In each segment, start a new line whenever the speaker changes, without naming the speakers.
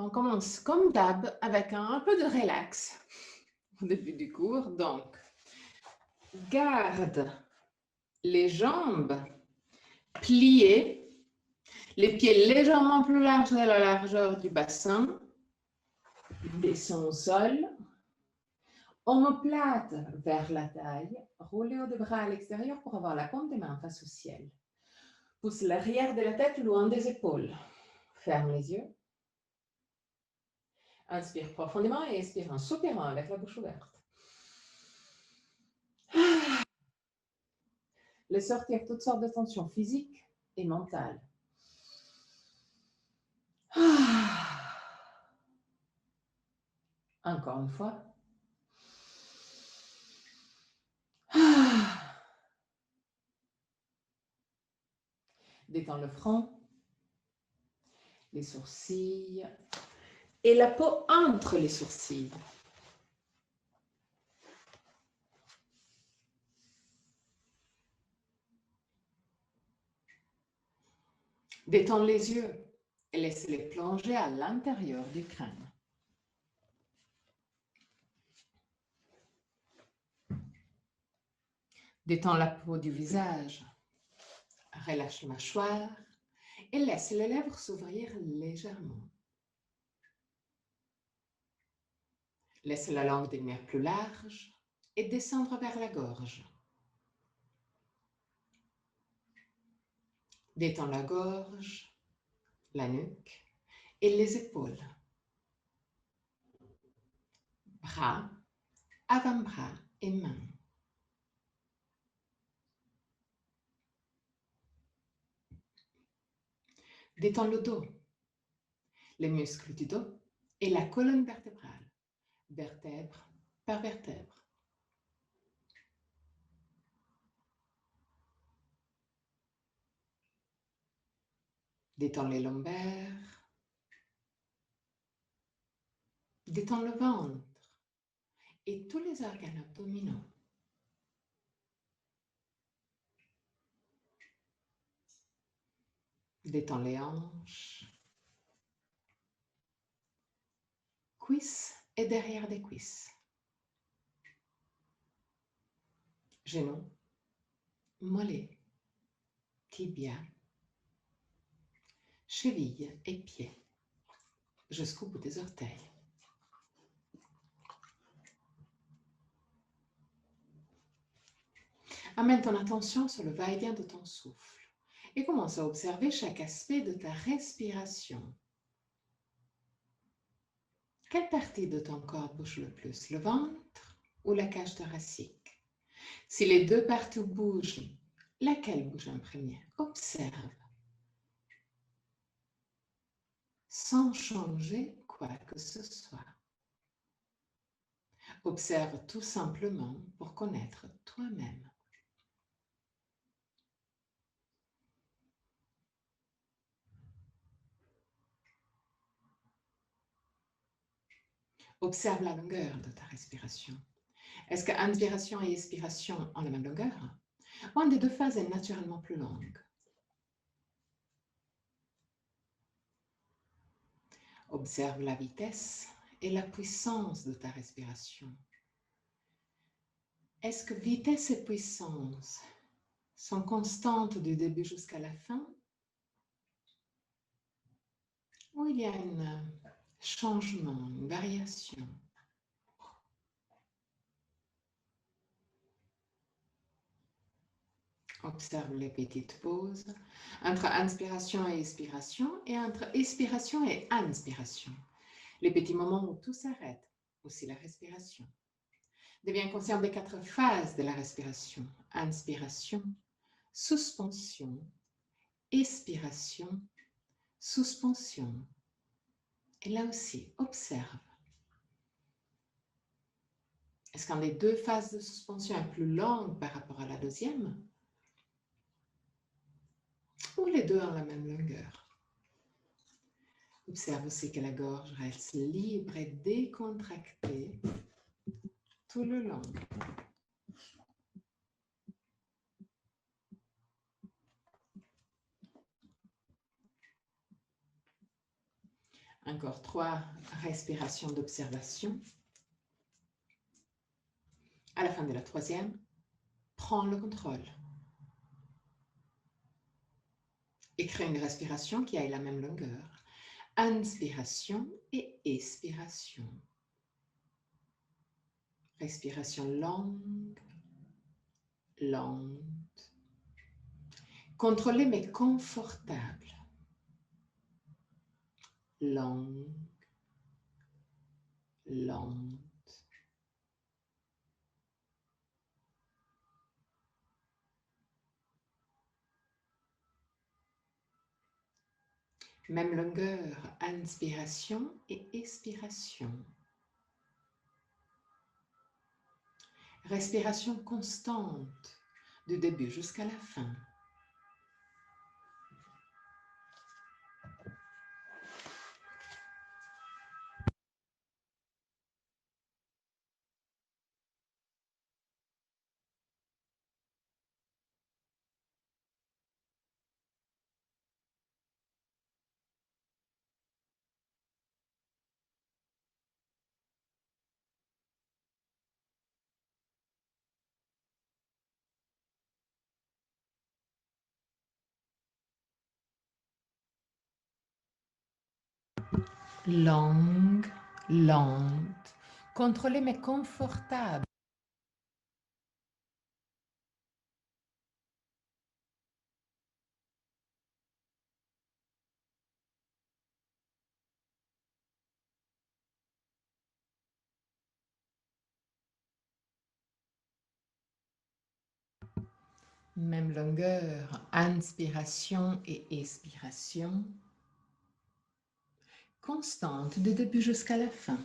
On commence comme d'hab avec un peu de relax au début du cours. Donc, garde les jambes pliées, les pieds légèrement plus larges de la largeur du bassin. Descends au sol. Omoplate vers la taille. Roulez haut des bras à l'extérieur pour avoir la paume des mains face au ciel. Pousse l'arrière de la tête loin des épaules. Ferme les yeux. Inspire profondément et expire en soupirant avec la bouche ouverte. Laisse sortir toutes sortes de tensions physiques et mentales. Encore une fois. Détends le front, les sourcils et la peau entre les sourcils. Détends les yeux et laisse-les plonger à l'intérieur du crâne. Détends la peau du visage. Relâche la mâchoire et laisse les lèvres s'ouvrir légèrement. Laisse la langue devenir plus large et descendre vers la gorge. Détends la gorge, la nuque et les épaules. Bras, avant-bras et mains. Détends le dos, les muscles du dos et la colonne vertébrale, vertèbre par vertèbre. Détends les lombaires. Détends le ventre et tous les organes abdominaux. Détends les hanches, cuisses et derrière des cuisses. Genoux, mollets, tibia, chevilles et pieds, jusqu'au bout des orteils. Amène ton attention sur le va-et-vient de ton souffle et commence à observer chaque aspect de ta respiration. Quelle partie de ton corps bouge le plus, le ventre ou la cage thoracique? Si les deux parties bougent, laquelle bouge en premier? Observe. Sans changer quoi que ce soit. Observe tout simplement pour connaître toi-même. Observe la longueur de ta respiration. Est-ce que inspiration et expiration ont la même longueur? Ou une des deux phases est naturellement plus longue? Observe la vitesse et la puissance de ta respiration. Est-ce que vitesse et puissance sont constantes du début jusqu'à la fin? Ou il y a un changement, une variation? Observe les petites pauses entre inspiration et expiration et entre expiration et inspiration. Les petits moments où tout s'arrête, aussi la respiration. Deviens conscient des 4 phases de la respiration. Inspiration, suspension, expiration, suspension. Et là aussi, observe. Est-ce qu'une des 2 phases de suspension est plus longue par rapport à la deuxième? Ou les deux ont la même longueur? Observe aussi que la gorge reste libre et décontractée tout le long. Encore 3 respirations d'observation. À la fin de la 3e, prends le contrôle. Et crée une respiration qui ait la même longueur. Inspiration et expiration. Respiration longue, lente. Contrôlée mais confortable. Longue, lente. Même longueur, inspiration et expiration. Respiration constante du début jusqu'à la fin. Longue, lente, contrôlée mais confortable. Même longueur, inspiration et expiration. Constante du début jusqu'à la fin.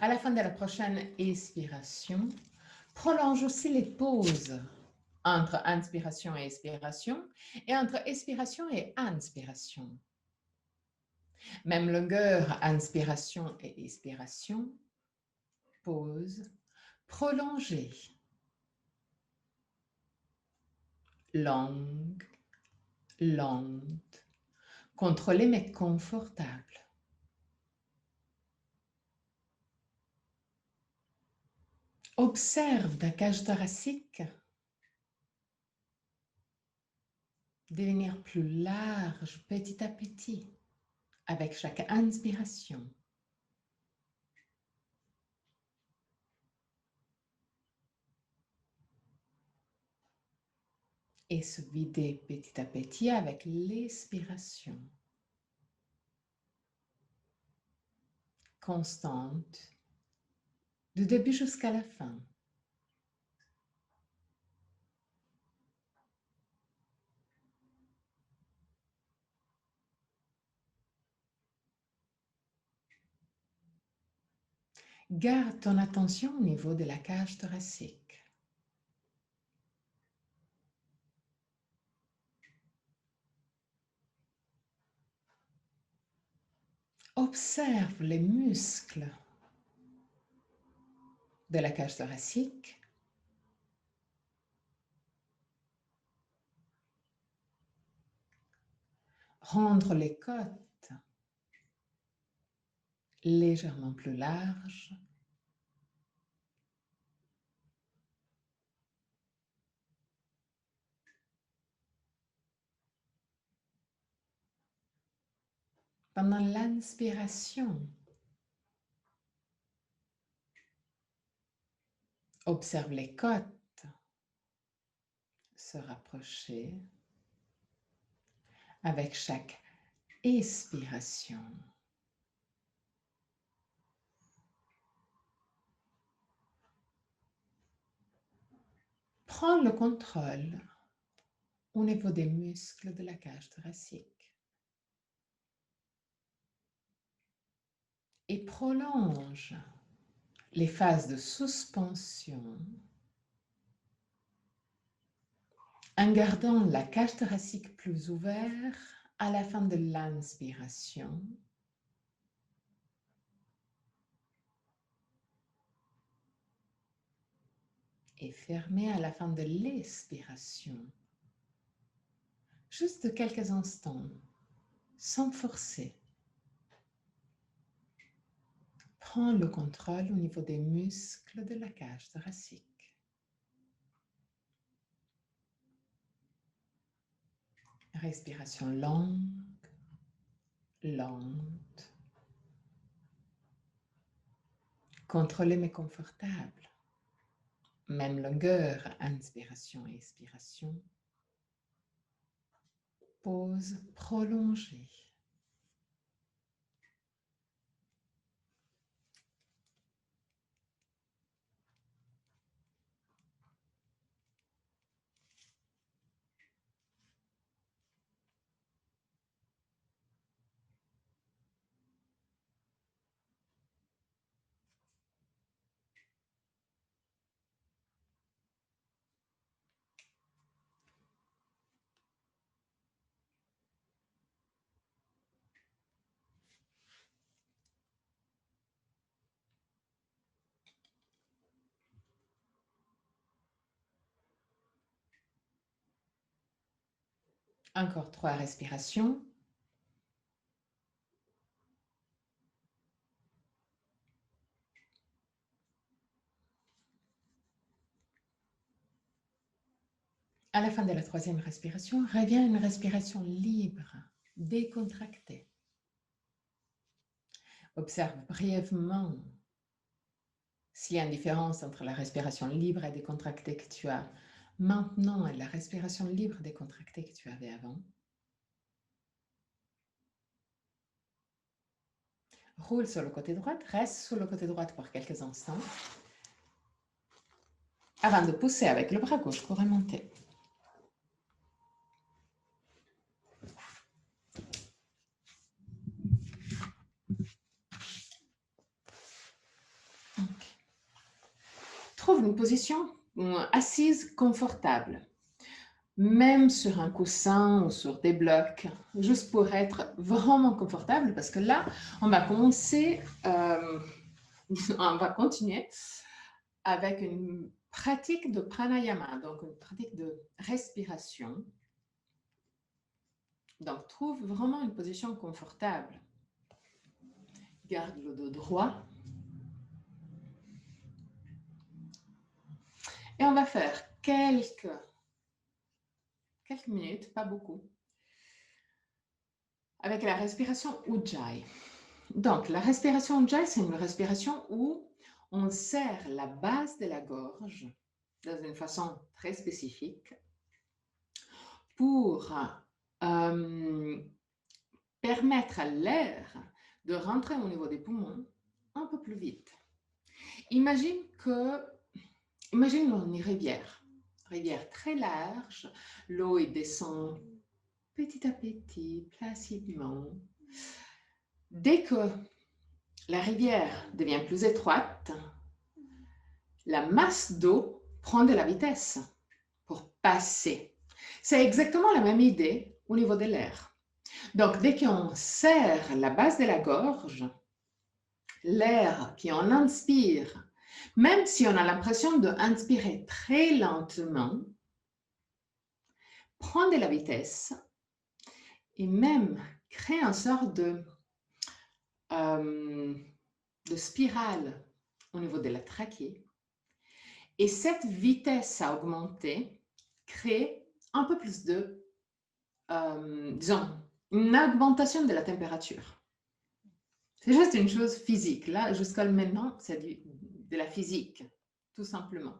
À la fin de la prochaine expiration, prolonge aussi les pauses entre inspiration et expiration et entre expiration et inspiration. Même longueur, inspiration et expiration. Pause. Prolongée. Longue, lente. Contrôlée mais confortable. Observe ta cage thoracique devenir plus large petit à petit avec chaque inspiration. Et se vider petit à petit avec l'expiration. Constante, du début jusqu'à la fin. Garde ton attention au niveau de la cage thoracique. Observe les muscles de la cage thoracique. Rendre les côtes légèrement plus larges. Pendant l'inspiration, observe les côtes se rapprocher avec chaque expiration. Prends le contrôle au niveau des muscles de la cage thoracique et prolonge les phases de suspension en gardant la cage thoracique plus ouverte à la fin de l'inspiration. et fermez à la fin de l'expiration. Juste quelques instants, sans forcer. Prends le contrôle au niveau des muscles de la cage thoracique. Respiration longue, lente. Contrôlée mais confortable. Même longueur, inspiration et expiration. Pause prolongée. Encore 3 respirations. À la fin de la 3e respiration, revient une respiration libre, décontractée. Observe brièvement s'il y a une différence entre la respiration libre et décontractée que tu as maintenant et la respiration libre décontractée que tu avais avant. Roule sur le côté droit, reste sur le côté droit pour quelques instants avant de pousser avec le bras gauche pour remonter. Trouve une position assise confortable, même sur un coussin ou sur des blocs, juste pour être vraiment confortable, parce que là, on va commencer, on va continuer avec une pratique de pranayama, donc une pratique de respiration. Donc, trouve vraiment une position confortable. Garde le dos droit. Et on va faire quelques minutes, pas beaucoup, avec la respiration Ujjayi. Donc, la respiration Ujjayi, c'est une respiration où on serre la base de la gorge dans une façon très spécifique pour permettre à l'air de rentrer au niveau des poumons un peu plus vite. Imagine une rivière très large, l'eau descend petit à petit, placidement. Dès que la rivière devient plus étroite, la masse d'eau prend de la vitesse pour passer. C'est exactement la même idée au niveau de l'air. Donc, dès qu'on serre la base de la gorge, l'air qu'on inspire, même si on a l'impression d'inspirer très lentement, prend de la vitesse et même crée une sorte de spirale au niveau de la trachée. Et cette vitesse à augmenter crée un peu plus de, disons, une augmentation de la température. C'est juste une chose physique. Là, jusqu'à maintenant, c'est de la physique, tout simplement.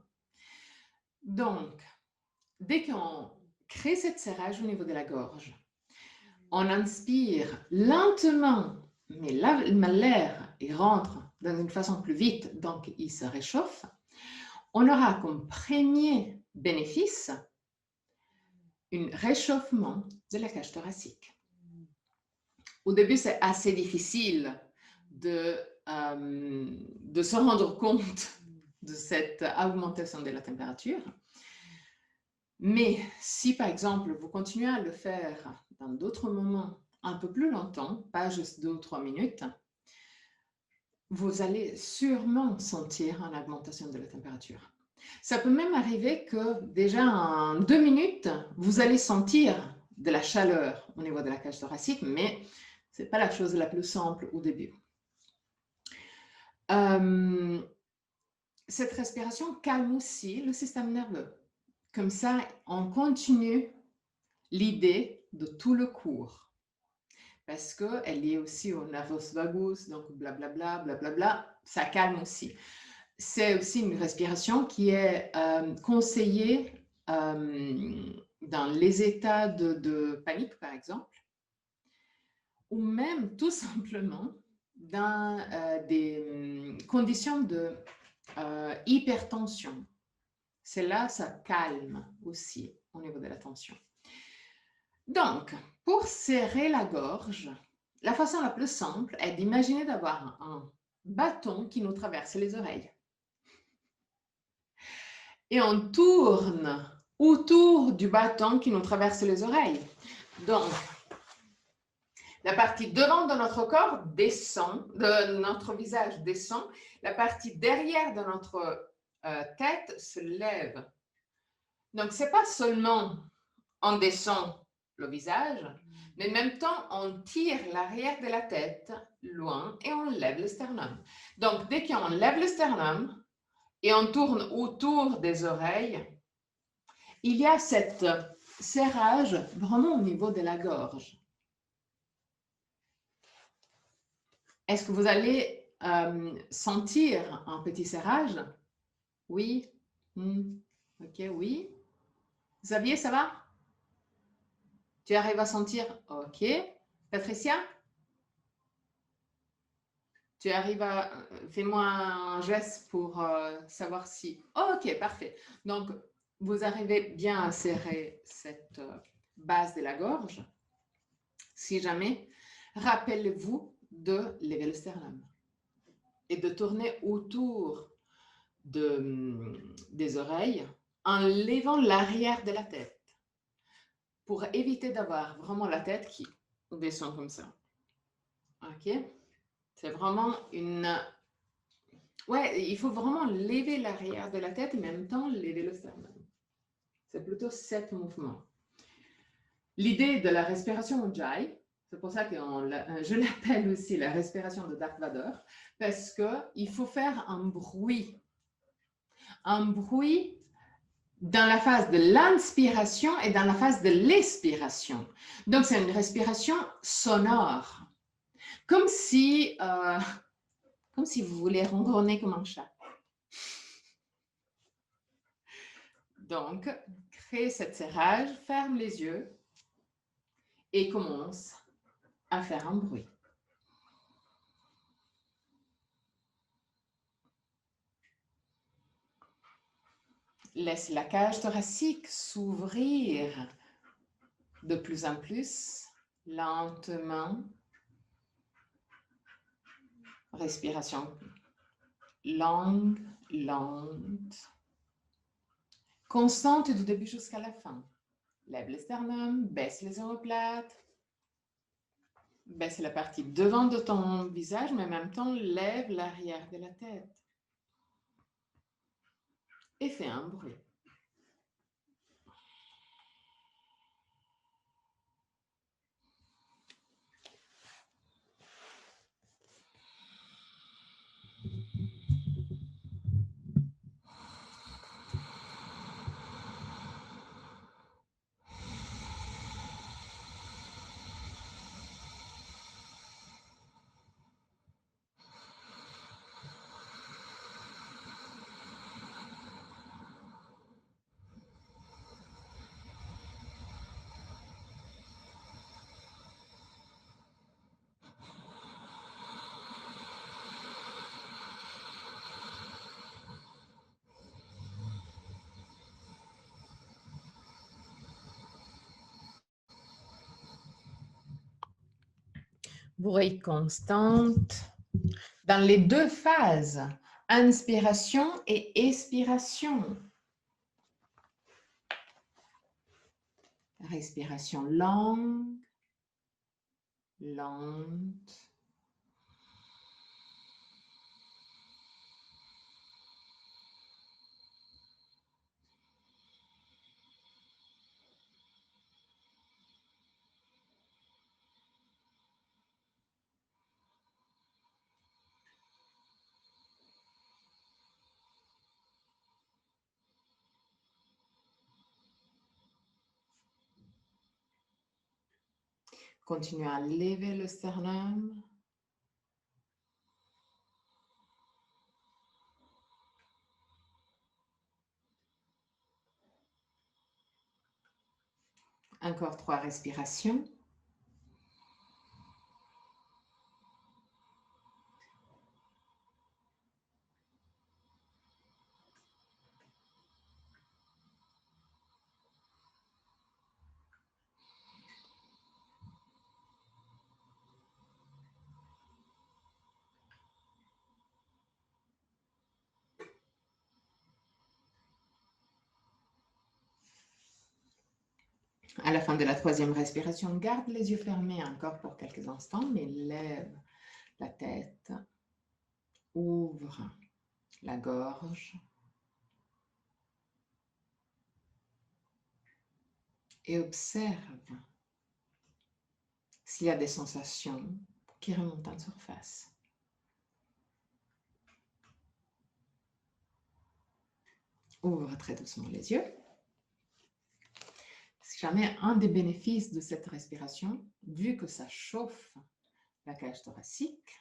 Donc, dès qu'on crée cette serrage au niveau de la gorge, on inspire lentement, mais l'air rentre dans une façon plus vite, donc il se réchauffe. On aura comme premier bénéfice un réchauffement de la cage thoracique. Au début, c'est assez difficile de se rendre compte de cette augmentation de la température. Mais si, par exemple, vous continuez à le faire dans d'autres moments un peu plus longtemps, pas juste 2 ou 3 minutes, vous allez sûrement sentir une augmentation de la température. Ça peut même arriver que déjà en 2 minutes, vous allez sentir de la chaleur au niveau de la cage thoracique, mais ce n'est pas la chose la plus simple au début. Cette respiration calme aussi le système nerveux. Comme ça, on continue l'idée de tout le cours. Parce qu'elle est liée aussi au nervus vagus, donc blablabla, blablabla, ça calme aussi. C'est aussi une respiration qui est conseillée dans les états de panique, par exemple, ou même tout simplement dans des conditions de hypertension. C'est là, ça calme aussi au niveau de la tension. Donc, pour serrer la gorge, la façon la plus simple est d'imaginer d'avoir un bâton qui nous traverse les oreilles. Et on tourne autour du bâton qui nous traverse les oreilles. Donc, la partie devant de notre corps descend, de notre visage descend, la partie derrière de notre tête se lève. Donc, ce n'est pas seulement on descend le visage, mais en même temps, on tire l'arrière de la tête loin et on lève le sternum. Donc, dès qu'on lève le sternum et on tourne autour des oreilles, il y a cet serrage vraiment au niveau de la gorge. Est-ce que vous allez sentir un petit serrage? Oui? Ok, oui. Xavier, ça va? Tu arrives à sentir? Ok. Patricia? Tu arrives à... Fais-moi un geste pour savoir si... Oh, ok, parfait. Donc, vous arrivez bien à serrer cette base de la gorge. Si jamais, rappelez-vous de lever le sternum et de tourner autour des oreilles en levant l'arrière de la tête pour éviter d'avoir vraiment la tête qui descend comme ça. Ok? C'est vraiment une... Ouais, il faut vraiment lever l'arrière de la tête et en même temps lever le sternum. C'est plutôt 7 mouvements. L'idée de la respiration Ujjayi, c'est pour ça que je l'appelle aussi la respiration de Darth Vader, parce qu'il faut faire un bruit dans la phase de l'inspiration et dans la phase de l'expiration. Donc, c'est une respiration sonore, comme si vous voulez ronronner comme un chat. Donc, crée cet serrage, ferme les yeux et commence à faire un bruit. Laisse la cage thoracique s'ouvrir de plus en plus, lentement. Respiration longue, lente, constante du début jusqu'à la fin. Lève le sternum, baisse les omoplates, baisse la partie devant de ton visage, mais en même temps, lève l'arrière de la tête. Et fais un bruit. Bruit constante dans les deux phases, inspiration et expiration. Respiration longue, lente. Continue à lever le sternum. Encore 3 respirations. À la fin de la 3e respiration, garde les yeux fermés encore pour quelques instants, mais lève la tête, ouvre la gorge et observe s'il y a des sensations qui remontent en surface. Ouvre très doucement les yeux. Si jamais un des bénéfices de cette respiration, vu que ça chauffe la cage thoracique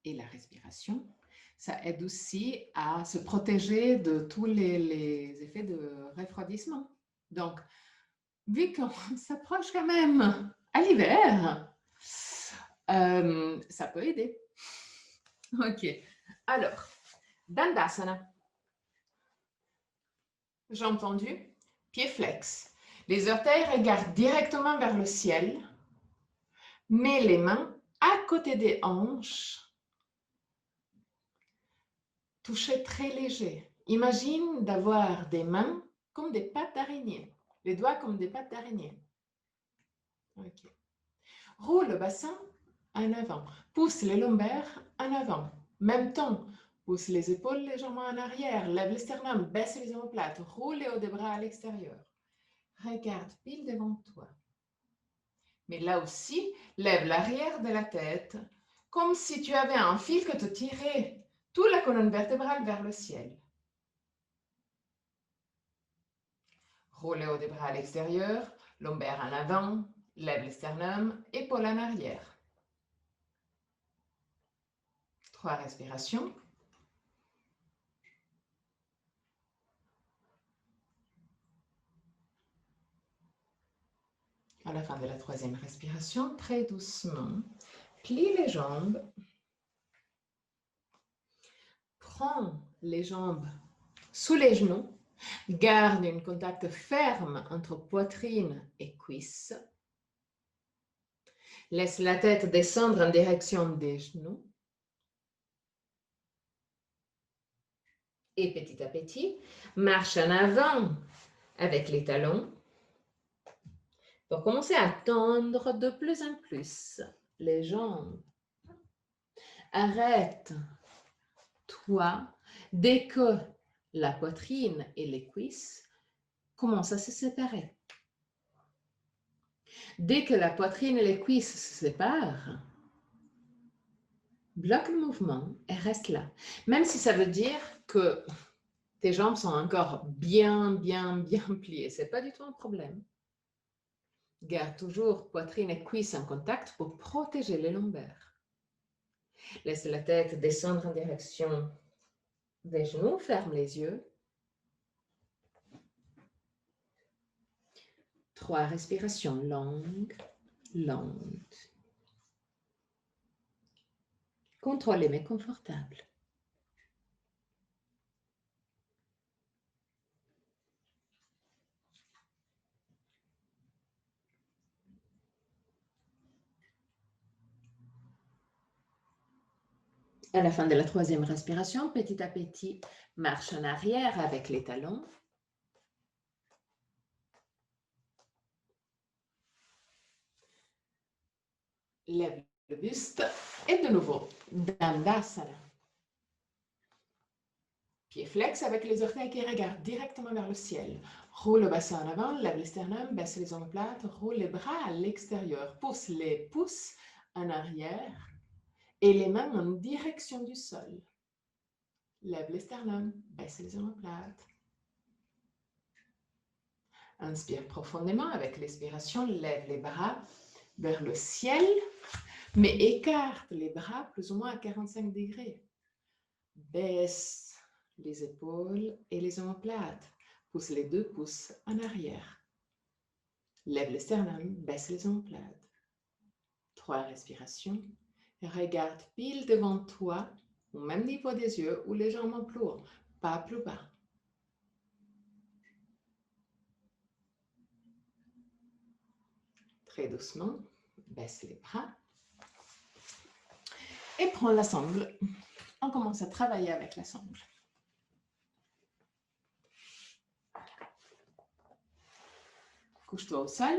et la respiration, ça aide aussi à se protéger de tous les effets de refroidissement. Donc, vu qu'on s'approche quand même à l'hiver, ça peut aider. Ok. Alors, Dandasana. J'ai entendu, pied flex. Les orteils regardent directement vers le ciel. Mets les mains à côté des hanches. Toucher très léger. Imagine d'avoir des mains comme des pattes d'araignée. Les doigts comme des pattes d'araignée. Ok. Roule le bassin en avant. Pousse les lombaires en avant. Même temps, pousse les épaules légèrement en arrière. Lève le sternum, baisse les omoplates. Roule les hauts des bras à l'extérieur. Regarde pile devant toi. Mais là aussi, lève l'arrière de la tête, comme si tu avais un fil que te tirait toute la colonne vertébrale vers le ciel. Roule les hauts des bras à l'extérieur, lombaire en avant, lève le sternum, épaule en arrière. 3 respirations. À la fin de la 3e respiration, très doucement, plie les jambes. Prends les jambes sous les genoux. Garde un contact ferme entre poitrine et cuisse. Laisse la tête descendre en direction des genoux. Et petit à petit, marche en avant avec les talons pour commencer à tendre de plus en plus les jambes. Arrête-toi dès que la poitrine et les cuisses commencent à se séparer. Dès que la poitrine et les cuisses se séparent, bloque le mouvement et reste là. Même si ça veut dire que tes jambes sont encore bien pliées. Ce n'est pas du tout un problème. Garde toujours poitrine et cuisses en contact pour protéger les lombaires. Laisse la tête descendre en direction des genoux. Ferme les yeux. 3 respirations longues, lentes. Contrôlées mais confortables. À la fin de la 3e respiration, petit à petit, marche en arrière avec les talons. Lève le buste et de nouveau, Dandasana. Pied flex avec les orteils qui regardent directement vers le ciel. Roule le bassin en avant, lève le sternum, baisse les omoplates, roule les bras à l'extérieur. Pousse les pouces en arrière et les mains en direction du sol. Lève le sternum, baisse les omoplates. Inspire profondément avec l'expiration, lève les bras vers le ciel, mais écarte les bras plus ou moins à 45 degrés. Baisse les épaules et les omoplates. Pousse les 2 pouces en arrière. Lève le sternum, baisse les omoplates. 3 respirations. Regarde pile devant toi, au même niveau des yeux ou légèrement plus haut, pas plus bas. Très doucement, baisse les bras et prends la sangle. On commence à travailler avec la sangle. Couche-toi au sol.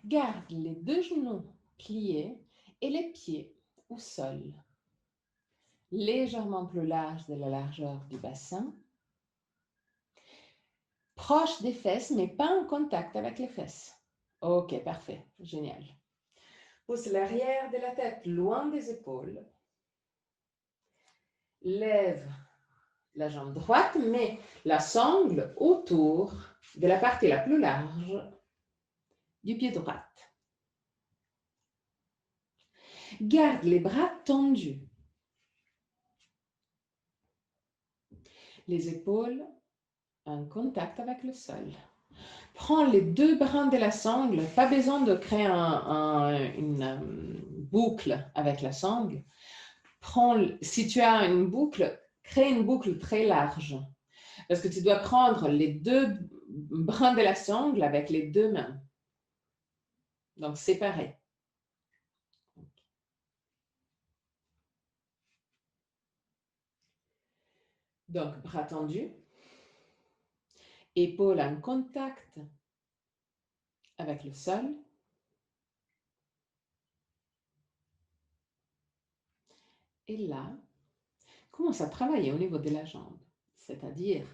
Garde les 2 genoux pliés et les pieds au sol, légèrement plus large de la largeur du bassin, proche des fesses, mais pas en contact avec les fesses. Ok, parfait, génial. Pousse l'arrière de la tête loin des épaules. Lève la jambe droite, mets la sangle autour de la partie la plus large du pied droit. Garde les bras tendus. Les épaules en contact avec le sol. Prends les 2 brins de la sangle, pas besoin de créer une boucle avec la sangle. Si tu as une boucle, crée une boucle très large. Parce que tu dois prendre les 2 brins de la sangle avec les 2 mains. Donc, séparés. Donc, bras tendus. Épaules en contact avec le sol. Et là, commence à travailler au niveau de la jambe. C'est-à-dire,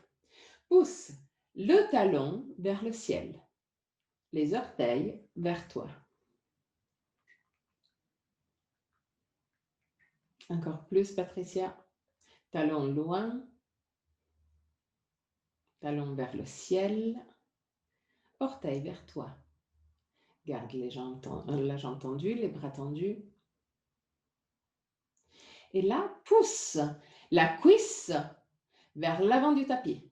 pousse le talon vers le ciel. Les orteils vers toi. Encore plus, Patricia. Talon loin. Talon vers le ciel. Orteils vers toi. Garde la jambe tendue, les bras tendus. Et là, pousse la cuisse vers l'avant du tapis.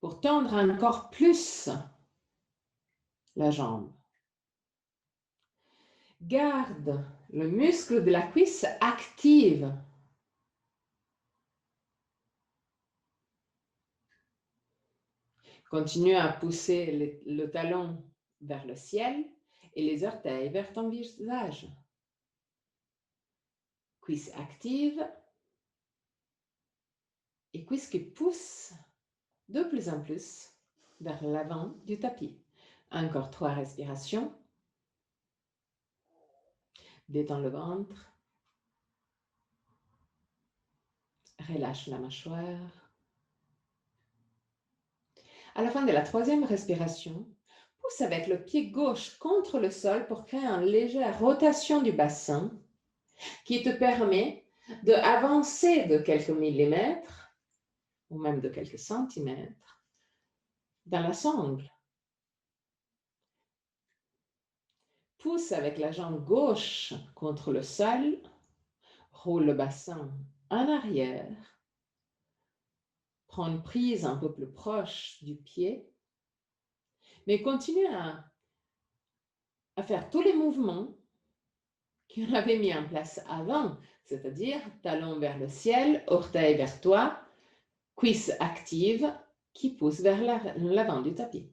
Pour tendre encore plus la jambe. Garde le muscle de la cuisse active. Continue à pousser le talon vers le ciel et les orteils vers ton visage. Cuisse active et cuisse qui pousse de plus en plus vers l'avant du tapis. Encore 3 respirations. Détends le ventre. Relâche la mâchoire. À la fin de la 3e respiration, pousse avec le pied gauche contre le sol pour créer une légère rotation du bassin qui te permet d'avancer de quelques millimètres ou même de quelques centimètres dans la sangle. Pousse avec la jambe gauche contre le sol, roule le bassin en arrière, prends une prise un peu plus proche du pied, mais continue à faire tous les mouvements qu'on avait mis en place avant, c'est-à-dire talon vers le ciel, orteil vers toi, cuisse active qui pousse vers l'avant du tapis.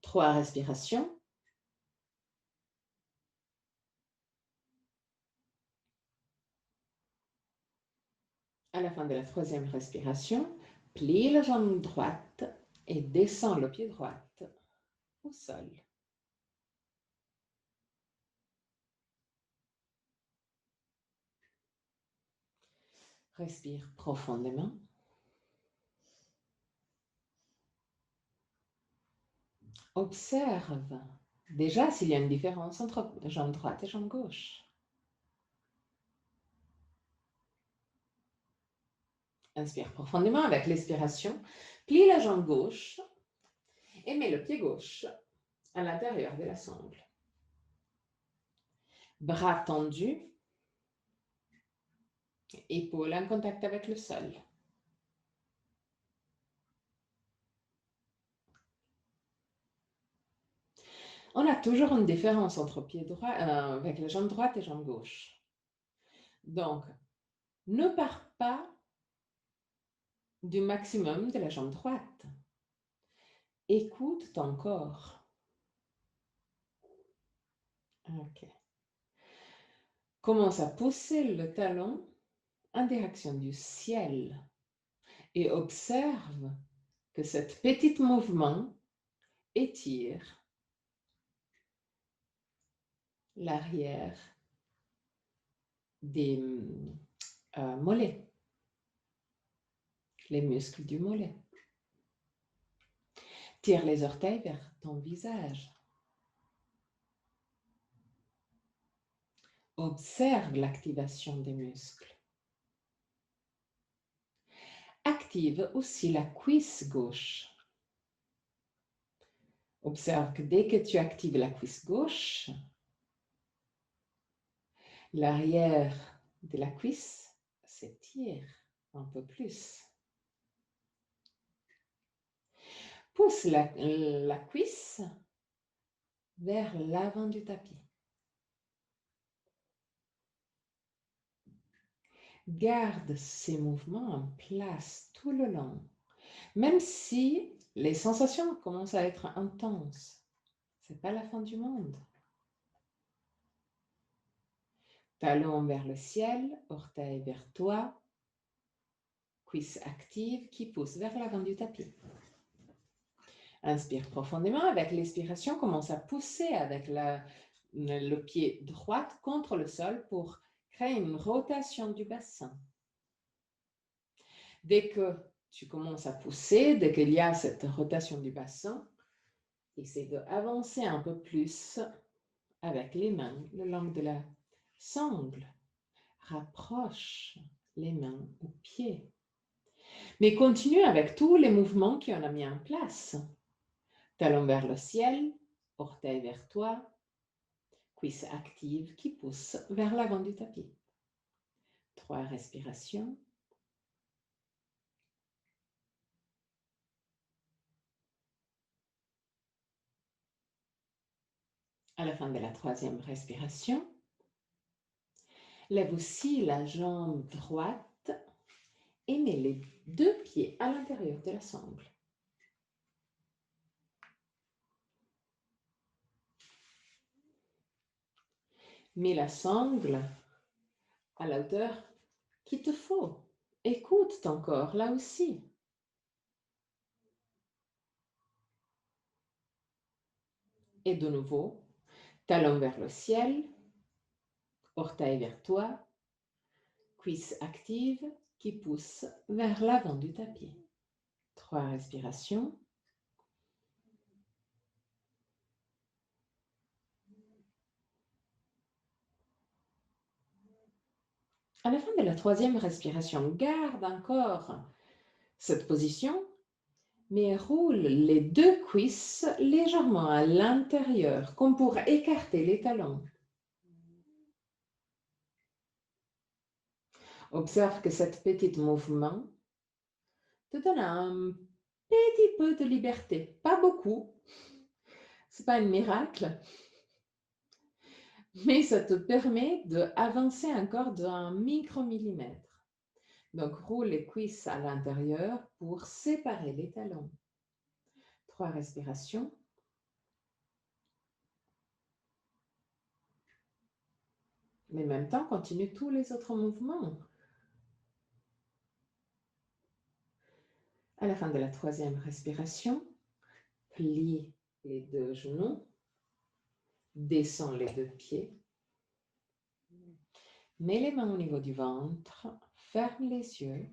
3 respirations. À la fin de la 3e respiration, plie la jambe droite et descends le pied droit au sol. Respire profondément. Observe déjà s'il y a une différence entre jambe droite et jambe gauche. Inspire profondément avec l'expiration. Plie la jambe gauche et mets le pied gauche à l'intérieur de la sangle. Bras tendus, épaules en contact avec le sol. On a toujours une différence entre pied droit, avec la jambe droite et jambe gauche. Donc, ne pars pas du maximum de la jambe droite. Écoute ton corps. Ok. Commence à pousser le talon en direction du ciel et observe que cet petit mouvement étire l'arrière des mollets, les muscles du mollet. Tire les orteils vers ton visage. Observe l'activation des muscles. Active aussi la cuisse gauche. Observe que dès que tu actives la cuisse gauche, l'arrière de la cuisse s'étire un peu plus. Pousse la cuisse vers l'avant du tapis. Garde ces mouvements en place tout le long, même si les sensations commencent à être intenses. Ce n'est pas la fin du monde. Talon vers le ciel, orteil vers toi, cuisse active qui pousse vers l'avant du tapis. Inspire profondément. Avec l'expiration, commence à pousser avec le pied droit contre le sol pour créer une rotation du bassin. Dès que tu commences à pousser, dès qu'il y a cette rotation du bassin, essaie d'avancer un peu plus avec les mains le long de la sangle. Rapproche les mains aux pieds. Mais continue avec tous les mouvements qu'on a mis en place. Talon vers le ciel, orteil vers toi, cuisse active qui pousse vers l'avant du tapis. 3 respirations. À la fin de la 3e respiration, lève aussi la jambe droite et mets les 2 pieds à l'intérieur de la sangle. Mets la sangle à la hauteur qu'il te faut. Écoute ton corps là aussi. Et de nouveau, talon vers le ciel, orteil vers toi, cuisse active qui pousse vers l'avant du tapis. 3 respirations. À la fin de la 3e respiration, garde encore cette position, mais roule les 2 cuisses légèrement à l'intérieur, comme pour écarter les talons. Observe que cet petit mouvement te donne un petit peu de liberté, pas beaucoup, ce n'est pas un miracle, mais ça te permet d'avancer encore d'un micromillimètre. Donc, roule les cuisses à l'intérieur pour séparer les talons. 3 respirations. Mais en même temps, continue tous les autres mouvements. À la fin de la 3e respiration, plie les 2 genoux, descends les 2 pieds, mets les mains au niveau du ventre, ferme les yeux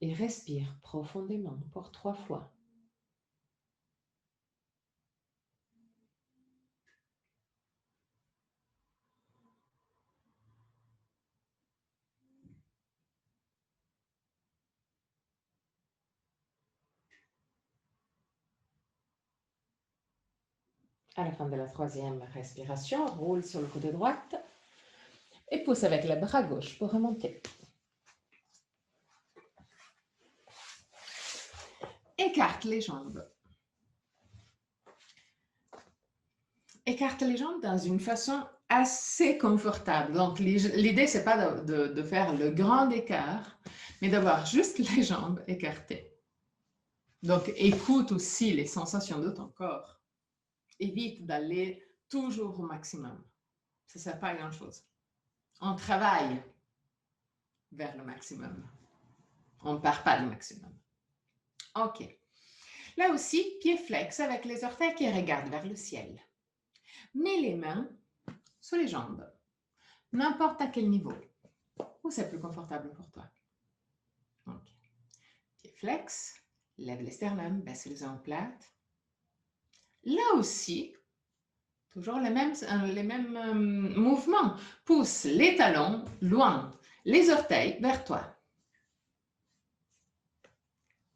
et respire profondément pour 3 fois. À la fin de la troisième respiration, roule sur le côté droit et pousse avec le bras gauche pour remonter. Écarte les jambes. Écarte les jambes dans une façon assez confortable. Donc, l'idée, ce n'est pas de faire le grand écart, mais d'avoir juste les jambes écartées. Donc, écoute aussi les sensations de ton corps. Évite d'aller toujours au maximum. Ça ne sert pas à grand-chose. On travaille vers le maximum. On ne part pas du maximum. OK. Là aussi, pied flex avec les orteils qui regardent vers le ciel. Mets les mains sous les jambes, n'importe à quel niveau, où c'est plus confortable pour toi. Donc, pied flex, lève les sternums, baisse les omoplates. Là aussi, toujours les mêmes mouvements. Pousse les talons loin, les orteils vers toi.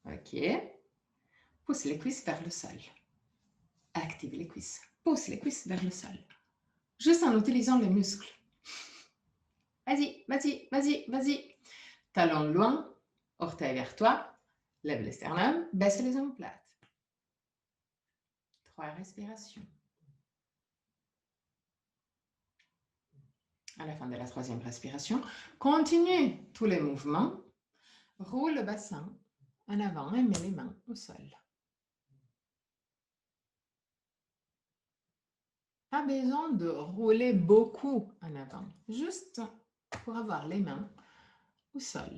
OK. Pousse les cuisses vers le sol. Active les cuisses. Pousse les cuisses vers le sol. Juste en utilisant les muscles. Vas-y, vas-y, vas-y, vas-y. Talons loin, orteils vers toi. Lève les sternums, baisse les omoplates. 3 respirations. À la fin de la troisième respiration, continue tous les mouvements. Roule le bassin en avant et mets les mains au sol. Pas besoin de rouler beaucoup en avant, juste pour avoir les mains au sol.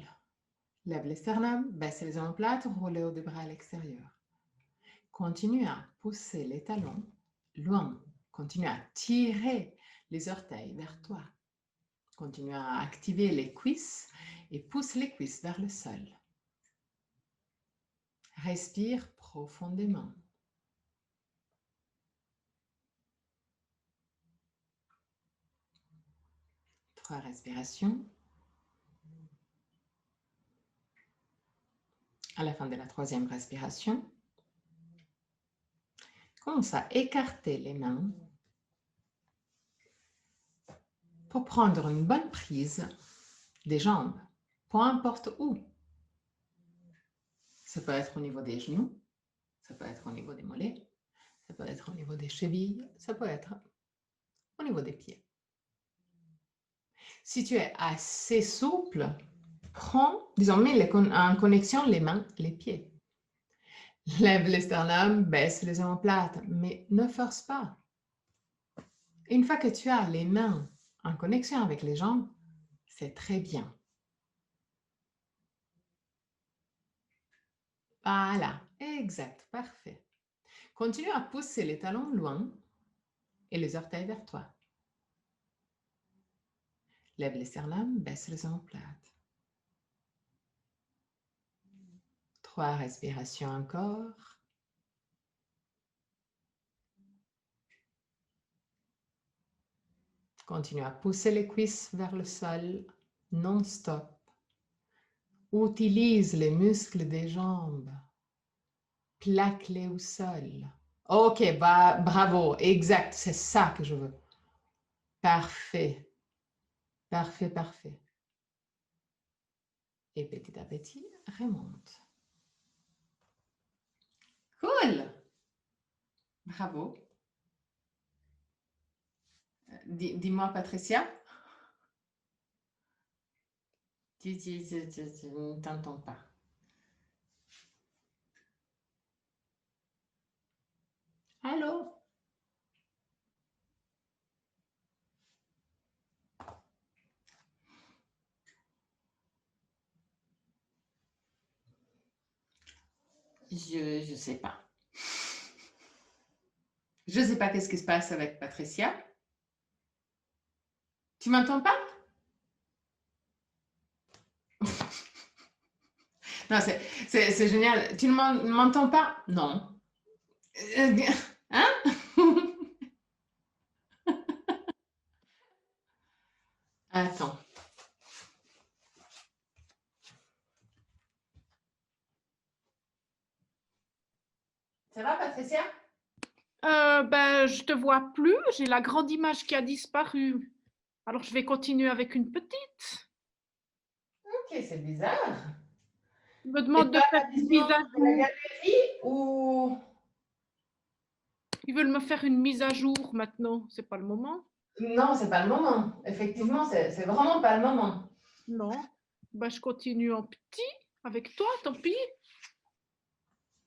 Lève les sternums, baisse les omoplates, roule les hauts des bras à l'extérieur. Continue à pousser les talons loin. Continue à tirer les orteils vers toi. Continue à activer les cuisses et pousse les cuisses vers le sol. Respire profondément. Trois respirations. À la fin de la troisième respiration, commence à écarter les mains pour prendre une bonne prise des jambes, peu importe où. Ça peut être au niveau des genoux, ça peut être au niveau des mollets, ça peut être au niveau des chevilles, ça peut être au niveau des pieds. Si tu es assez souple, prends, disons, mets en connexion les mains, les pieds. Lève les sternums, baisse les omoplates, mais ne force pas. Une fois que tu as les mains en connexion avec les jambes, c'est très bien. Voilà, exact, parfait. Continue à pousser les talons loin et les orteils vers toi. Lève les sternums, baisse les omoplates. 3 respirations encore. Continue à pousser les cuisses vers le sol non-stop. Utilise les muscles des jambes. Plaque-les au sol. OK, bravo, exact, c'est ça que je veux. Parfait, parfait, parfait. Et petit à petit, remonte. Cool! Bravo. Dis-moi, Patricia. Tu ne t'entends pas. Allô? Je ne sais pas. Je ne sais pas qu'est-ce qui se passe avec Patricia. Tu m'entends pas? Non, c'est génial. Tu ne m'entends pas? Non. Hein? Attends. Ça va, Patricia?
Ben, je te vois plus. J'ai la grande image qui a disparu. Alors, je vais continuer avec une petite.
Ok, c'est bizarre.
Il me
Et
demande
tu
de
as
faire
la
une
vision
mise à
de la
jour.
galerie ou...
Ils veulent me faire une mise à jour maintenant. C'est pas le moment.
Non, c'est pas le moment.
Non.
Effectivement, c'est vraiment pas le moment.
Non. Ben, je continue en petit avec toi, tant pis.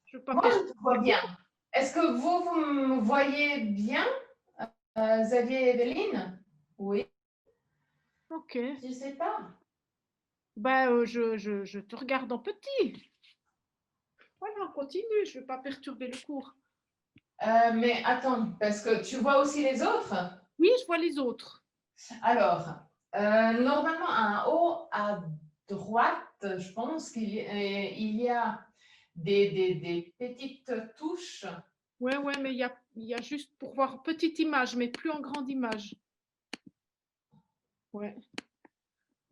Je veux pas
Moi,
perturber
je te vois
les
bien.
autres.
Est-ce que vous me voyez bien, Xavier et Evelyne? Oui,
Ok.
je sais pas.
Ben, je te regarde en petit. Voilà, on continue. Je ne veux pas perturber le cours.
Mais attends, parce que tu vois aussi les autres.
Oui, je vois les autres.
Alors, normalement, en haut à droite, je pense qu'il y a des petites touches.
Ouais, ouais, mais il y a juste pour voir petite image, mais plus en grande image. Ouais.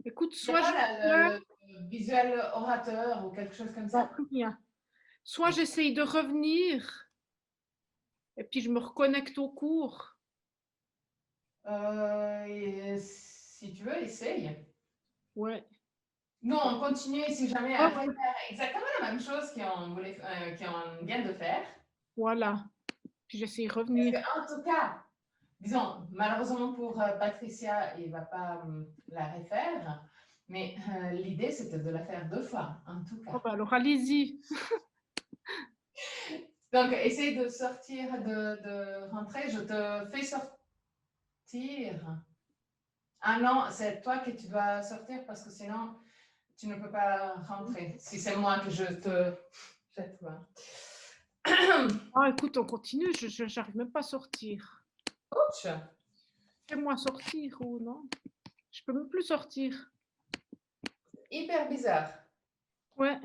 Écoute,
Il n'y a
soit
pas
je reviens,
le visuel orateur ou quelque chose comme
non,
ça?
plus rien. Soit j'essaye de revenir et puis je me reconnecte au cours.
Si tu veux, essaye.
Ouais.
Non, on continue si jamais
Hop,
après faire exactement la même chose qu'on vient de faire.
voilà. Puis j'essaye de
Parce
revenir.
qu'en tout cas, disons, malheureusement pour Patricia, il ne va pas la refaire, mais l'idée c'était de la faire 2 fois, en tout
Oh,
cas.
bah alors allez-y.
Donc, essaye de sortir, de rentrer. Je te fais sortir. Ah non, c'est toi que tu dois sortir parce que sinon, tu ne peux pas rentrer. Si c'est moi que je te jette.
Ah, écoute, on continue. Je n'arrive même pas à sortir.
Ouch.
Fais-moi sortir ou non? Je peux même plus sortir.
Hyper bizarre.
Ouais.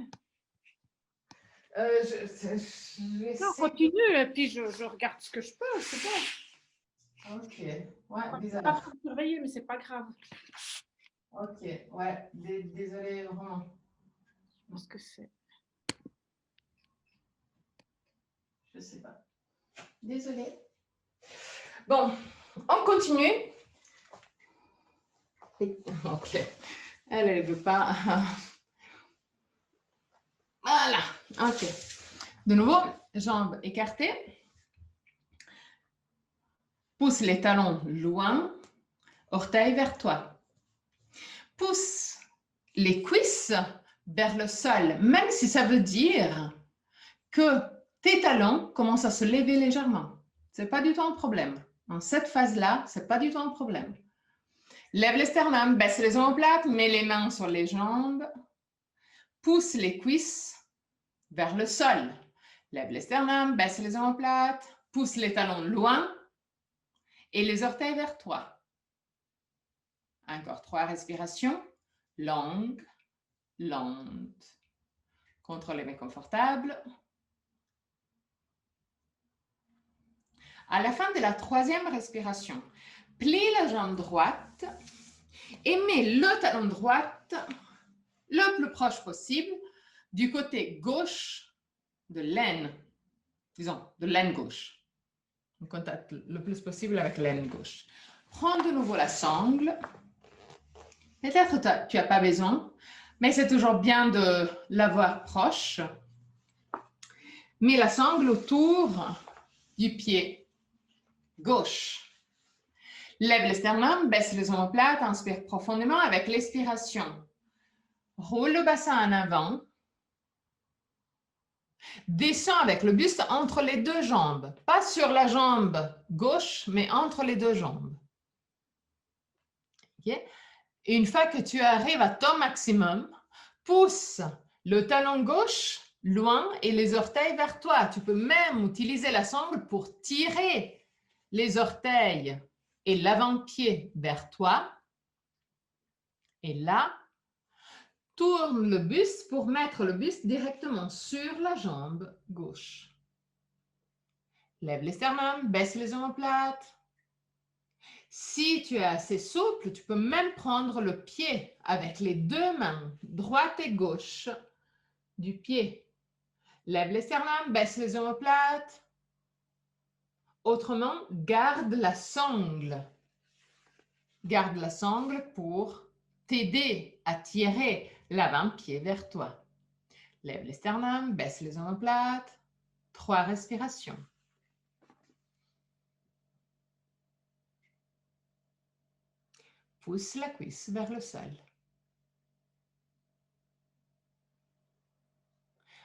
Non, on
J'essaie de...
continue et puis je regarde ce que je peux. C'est bon.
Ok, ouais,
Pas
bizarre.
pour surveiller, mais c'est pas grave.
Ok, ouais, désolé, vraiment.
Je pense que c'est.
Je sais pas. Désolée. Bon, on continue. Ok. Elle ne veut pas. Voilà. Ok. De nouveau, jambes écartées. Pousse les talons loin. Orteils vers toi. Pousse les cuisses vers le sol, même si ça veut dire que tes talons commencent à se lever légèrement. Ce n'est pas du tout un problème. Dans cette phase-là, ce n'est pas du tout un problème. Lève les sternum, baisse les omoplates, mets les mains sur les jambes. Pousse les cuisses vers le sol. Lève les sternum, baisse les omoplates, pousse les talons loin et les orteils vers toi. Encore 3 respirations. Longues, lentes. Contrôlez mais confortable. À la fin de la 3e respiration, plie la jambe droite et mets le talon droit le plus proche possible du côté gauche de l'aine, disons, de l'aine gauche. En contact le plus possible avec l'aine gauche. Prends de nouveau la sangle. Peut-être que tu n'as pas besoin, mais c'est toujours bien de l'avoir proche. Mets la sangle autour du pied gauche. Lève le sternum, baisse les omoplates, inspire profondément avec l'expiration. Roule le bassin en avant. Descends avec le buste entre les 2 jambes. Pas sur la jambe gauche, mais entre les 2 jambes. Okay? Et une fois que tu arrives à ton maximum, pousse le talon gauche loin et les orteils vers toi. Tu peux même utiliser la sangle pour tirer les orteils et l'avant-pied vers toi. Et là, tourne le buste pour mettre le buste directement sur la jambe gauche. Lève les sternums, baisse les omoplates. Si tu es assez souple, tu peux même prendre le pied avec les 2 mains, droite et gauche, du pied. Lève les sternums, baisse les omoplates. Autrement, garde la sangle. Garde la sangle pour t'aider à tirer l'avant-pied vers toi. Lève les sternums, baisse les omoplates. 3 respirations. Pousse la cuisse vers le sol.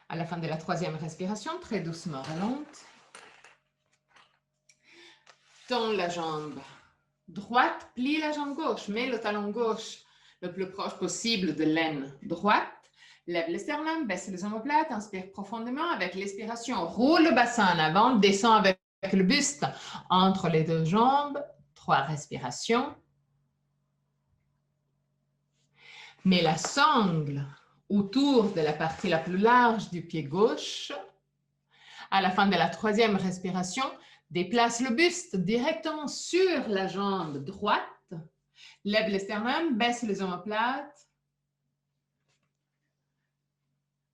À la fin de la 3e respiration, très doucement, remonte. Tends la jambe droite, plie la jambe gauche, mets le talon gauche le plus proche possible de l'aine droite. Lève les sternums, baisse les omoplates, inspire profondément avec l'expiration. Roule le bassin en avant, descend avec le buste entre les 2 jambes. 3 respirations. Mets la sangle autour de la partie la plus large du pied gauche. À la fin de la 3e respiration, déplace le buste directement sur la jambe droite. Lève les sternums, baisse les omoplates.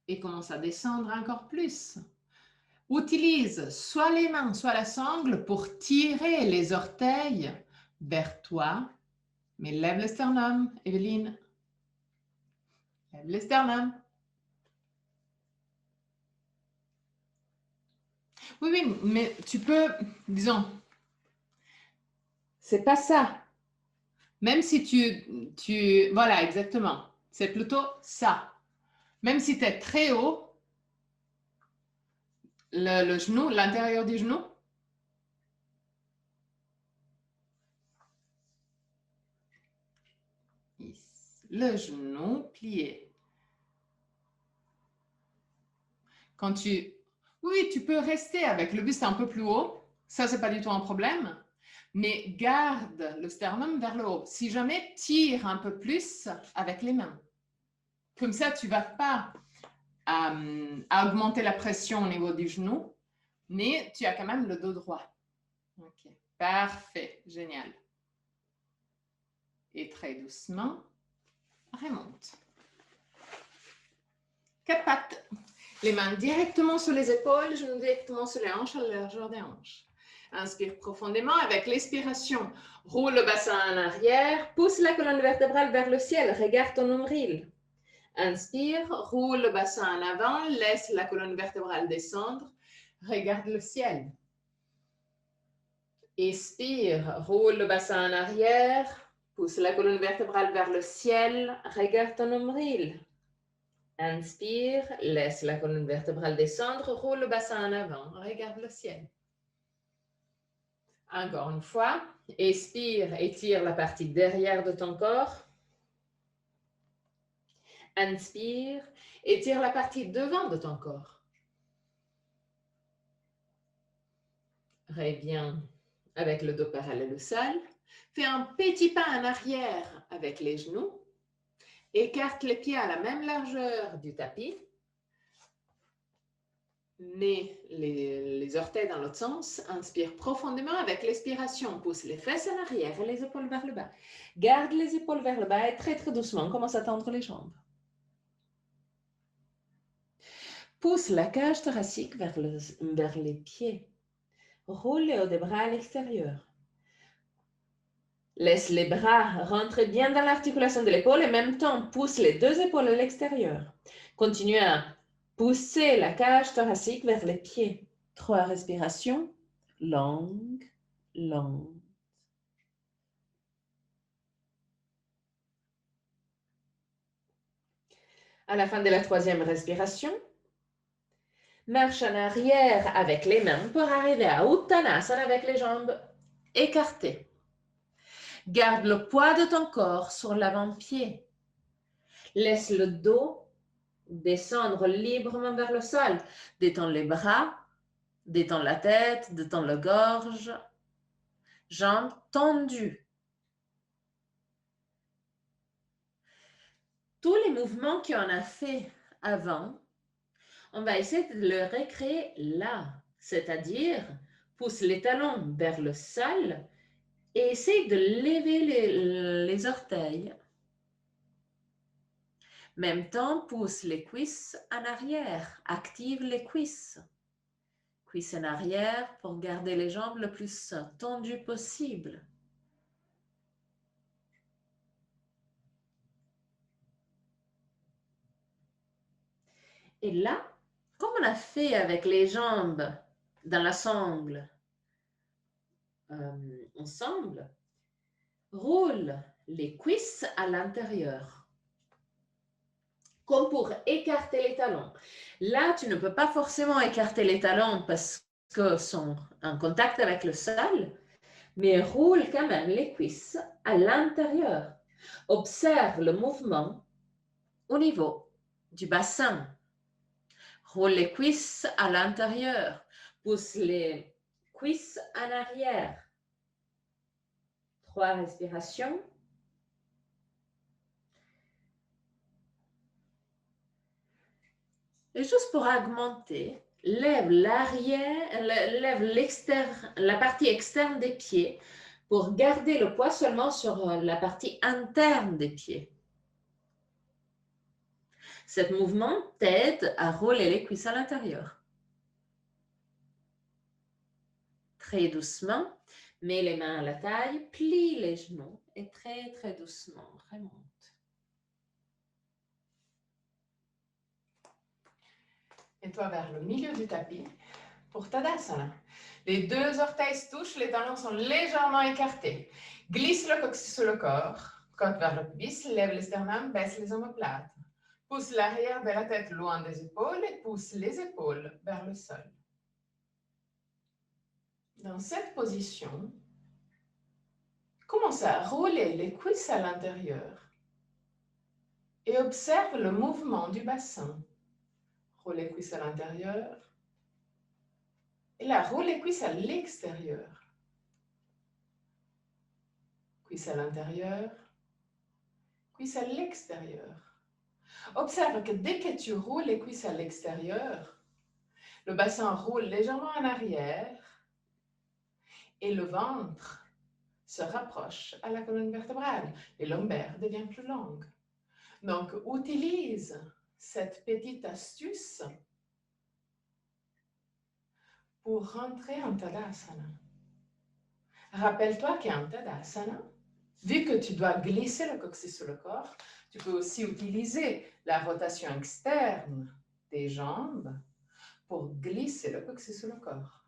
Et commence à descendre encore plus. Utilise soit les mains, soit la sangle pour tirer les orteils vers toi. Mais lève le sternum, Evelyne. Lève le sternum. Oui, oui, mais tu peux, disons, c'est pas ça. Même si voilà, exactement. C'est plutôt ça. Même si tu es très haut, le genou, l'intérieur du genou, le genou plié. Oui, tu peux rester avec le buste un peu plus haut. Ça, c'est pas du tout un problème. Mais garde le sternum vers le haut. Si jamais, tire un peu plus avec les mains. Comme ça, tu ne vas pas augmenter la pression au niveau du genou, mais tu as quand même le dos droit. OK, parfait, génial. Et très doucement, remonte. 4 pattes. Les mains directement sur les épaules, genoux directement sur les hanches à la largeur des hanches. Inspire profondément avec l'expiration. Roule le bassin en arrière, pousse la colonne vertébrale vers le ciel, regarde ton nombril. Inspire, roule le bassin en avant, laisse la colonne vertébrale descendre, regarde le ciel. Expire, roule le bassin en arrière, pousse la colonne vertébrale vers le ciel, regarde ton nombril. Inspire, laisse la colonne vertébrale descendre, roule le bassin en avant, regarde le ciel. Encore une fois, expire, étire la partie derrière de ton corps. Inspire, étire la partie devant de ton corps. Reviens avec le dos parallèle au sol. Fais un petit pas en arrière avec les genoux. Écarte les pieds à la même largeur du tapis. Mets les orteils dans l'autre sens. Inspire profondément avec l'expiration. Pousse les fesses en arrière et les épaules vers le bas. Garde les épaules vers le bas et très très doucement, commence à tendre les jambes. Pousse la cage thoracique vers les pieds. Roule les hauts des bras à l'extérieur. Laisse les bras rentrer bien dans l'articulation de l'épaule et en même temps pousse les 2 épaules à l'extérieur. Continue à pousser la cage thoracique vers les pieds. 3 respirations longues, longues. À la fin de la 3e respiration, marche en arrière avec les mains pour arriver à Uttanasana avec les jambes écartées. Garde le poids de ton corps sur l'avant-pied. Laisse le dos descendre librement vers le sol. Détends les bras, détends la tête, détends la gorge. Jambes tendues. Tous les mouvements qu'on a fait avant, on va essayer de le recréer là. C'est-à-dire, pousse les talons vers le sol et essaye de lever les orteils. Même temps, pousse les cuisses en arrière. Active les cuisses.
Cuisses en arrière pour garder les jambes le plus tendues possible. Et là, comme on a fait avec les jambes dans la sangle ensemble, roule les cuisses à l'intérieur, comme pour écarter les talons. Là, tu ne peux pas forcément écarter les talons parce qu'ils sont en contact avec le sol, mais roule quand même les cuisses à l'intérieur. Observe le mouvement au niveau du bassin. Roule les cuisses à l'intérieur. Pousse les cuisses en arrière. 3 respirations. Et juste pour augmenter, lève l'arrière, lève la partie externe des pieds pour garder le poids seulement sur la partie interne des pieds. Ce mouvement t'aide à rouler les cuisses à l'intérieur. Très doucement, mets les mains à la taille, plie les genoux et très très doucement remonte.
Et toi vers le milieu du tapis pour Tadasana. Les 2 orteils se touchent, les talons sont légèrement écartés. Glisse le coccyx sur le corps, côte vers le pubis, lève les sternums, baisse les omoplates. Pousse l'arrière de la tête loin des épaules et pousse les épaules vers le sol. Dans cette position, commence à rouler les cuisses à l'intérieur et observe le mouvement du bassin. Roule les cuisses à l'intérieur. Et là, roule les cuisses à l'extérieur. Cuisses à l'intérieur. Cuisses à l'extérieur. Observe que dès que tu roules les cuisses à l'extérieur, le bassin roule légèrement en arrière et le ventre se rapproche à la colonne vertébrale. Les lombaires deviennent plus longues. Donc, utilise cette petite astuce pour rentrer en Tadasana. Rappelle-toi qu'en Tadasana, vu que tu dois glisser le coccyx sur le corps, tu peux aussi utiliser la rotation externe des jambes pour glisser le coccyx sur le corps.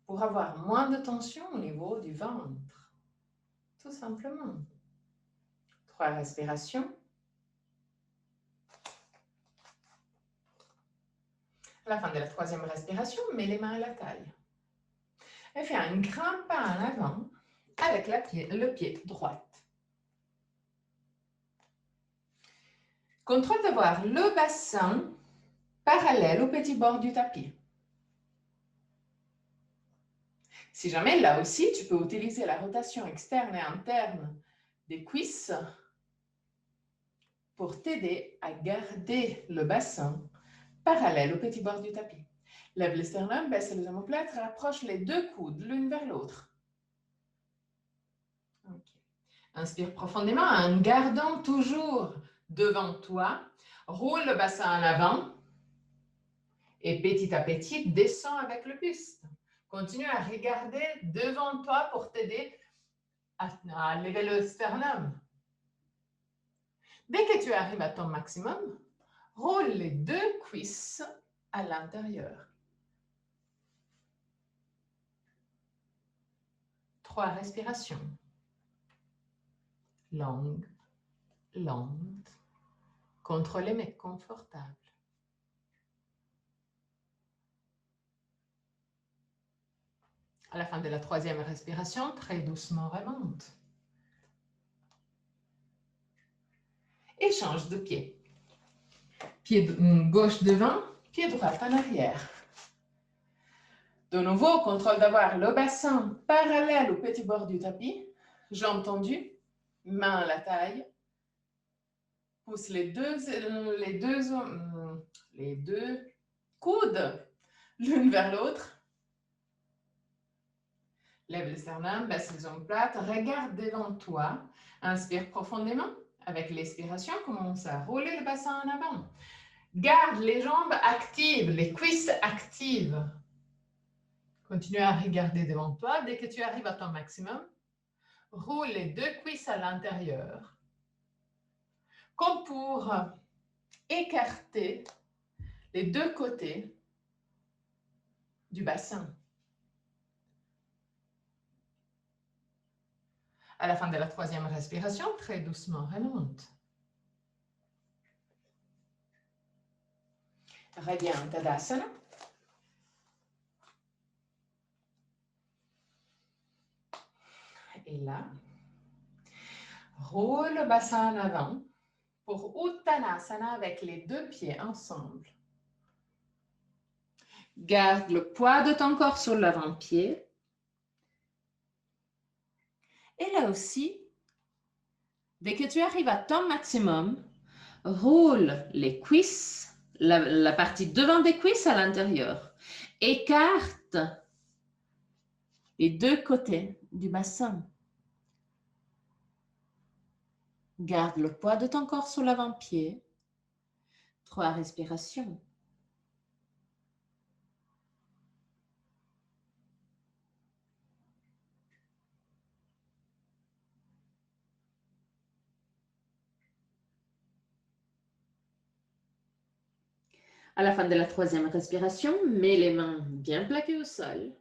Pour avoir moins de tension au niveau du ventre. Tout simplement. 3 respirations. À la fin de la 3e respiration, mets les mains à la taille. Et fais un grand pas en avant avec le pied droit. Contrôle de voir le bassin parallèle au petit bord du tapis. Si jamais, là aussi, tu peux utiliser la rotation externe et interne des cuisses pour t'aider à garder le bassin parallèle au petit bord du tapis. Lève le sternum, baisse les omoplates, rapproche les 2 coudes l'une vers l'autre. Okay. Inspire profondément en gardant toujours devant toi. Roule le bassin en avant et petit à petit, descends avec le buste. Continue à regarder devant toi pour t'aider à lever le sternum. Dès que tu arrives à ton maximum, roule les 2 cuisses à l'intérieur. 3 respirations. Longue, lente, contrôlée mais confortable. À la fin de la 3e respiration, très doucement remonte. Et change de pied. Pied gauche devant, pied droit en arrière. De nouveau, contrôle d'avoir le bassin parallèle au petit bord du tapis, jambes tendues, mains à la taille. Pousse les deux coudes l'une vers l'autre. Lève le sternum, baisse les omoplates, regarde devant toi. Inspire profondément. Avec l'expiration, commence à rouler le bassin en avant. Garde les jambes actives, les cuisses actives. Continue à regarder devant toi. Dès que tu arrives à ton maximum, roule les deux cuisses à l'intérieur. Comme pour écarter les deux côtés du bassin. À la fin de la troisième respiration, très doucement, remonte. Reviens en Tadasana. Et là, roule le bassin en avant pour Uttanasana avec les deux pieds ensemble. Garde le poids de ton corps sur l'avant-pied. Et là aussi, dès que tu arrives à ton maximum, roule les cuisses, la partie devant des cuisses à l'intérieur. Écarte les deux côtés du bassin. Garde le poids de ton corps sur l'avant-pied. 3 respirations. À la fin de la troisième respiration, mets les mains bien plaquées au sol.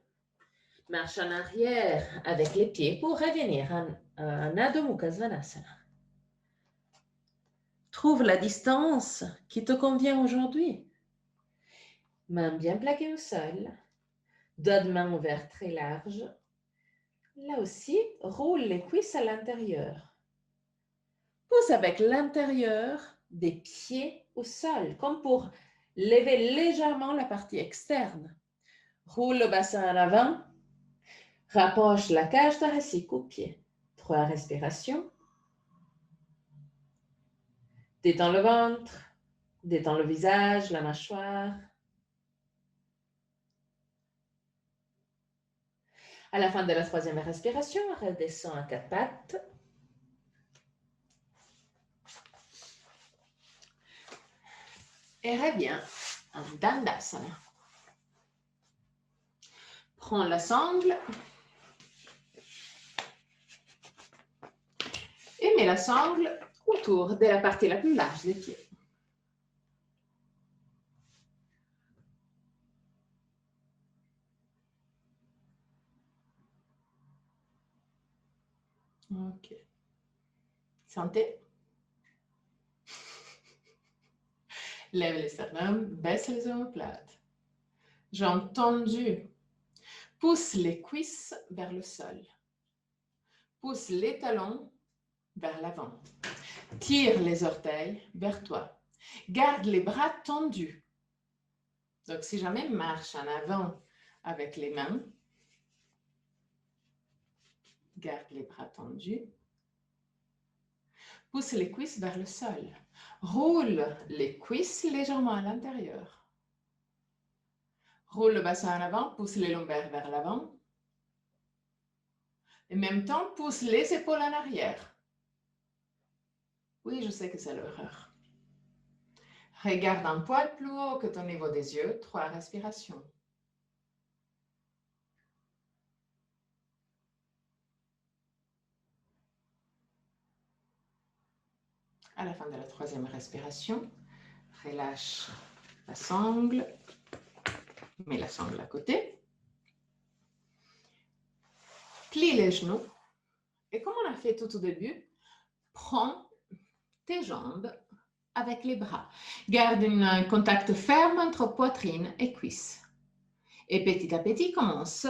Marche en arrière avec les pieds pour revenir en Adho Mukha Svanasana. Trouve la distance qui te convient aujourd'hui. Mains bien plaquées au sol. Dos de main ouvert très large. Là aussi, roule les cuisses à l'intérieur. Pousse avec l'intérieur des pieds au sol, comme pour lever légèrement la partie externe. Roule le bassin en avant. Rapproche la cage thoracique au pied. 3 respirations. Détends le ventre. Détends le visage, la mâchoire. À la fin de la troisième respiration, redescends à 4 pattes. Et reviens en Dandasana. Prends la sangle et mets la sangle autour de la partie la plus large des pieds. Ok. Santé. Lève les sternums, baisse les omoplates. Jambes tendues. Pousse les cuisses vers le sol. Pousse les talons vers l'avant. Tire les orteils vers toi. Garde les bras tendus. Donc, si jamais marche en avant avec les mains, garde les bras tendus. Pousse les cuisses vers le sol. Roule les cuisses légèrement à l'intérieur. Roule le bassin en avant, pousse les lombaires vers l'avant. En même temps, pousse les épaules en arrière. Oui, je sais que c'est l'erreur. Regarde un poil plus haut que ton niveau des yeux. 3 respirations. À la fin de la troisième respiration, relâche la sangle. Mets la sangle à côté. Plie les genoux. Et comme on a fait tout au début, prends tes jambes avec les bras. Garde un contact ferme entre poitrine et cuisse. Et petit à petit, commence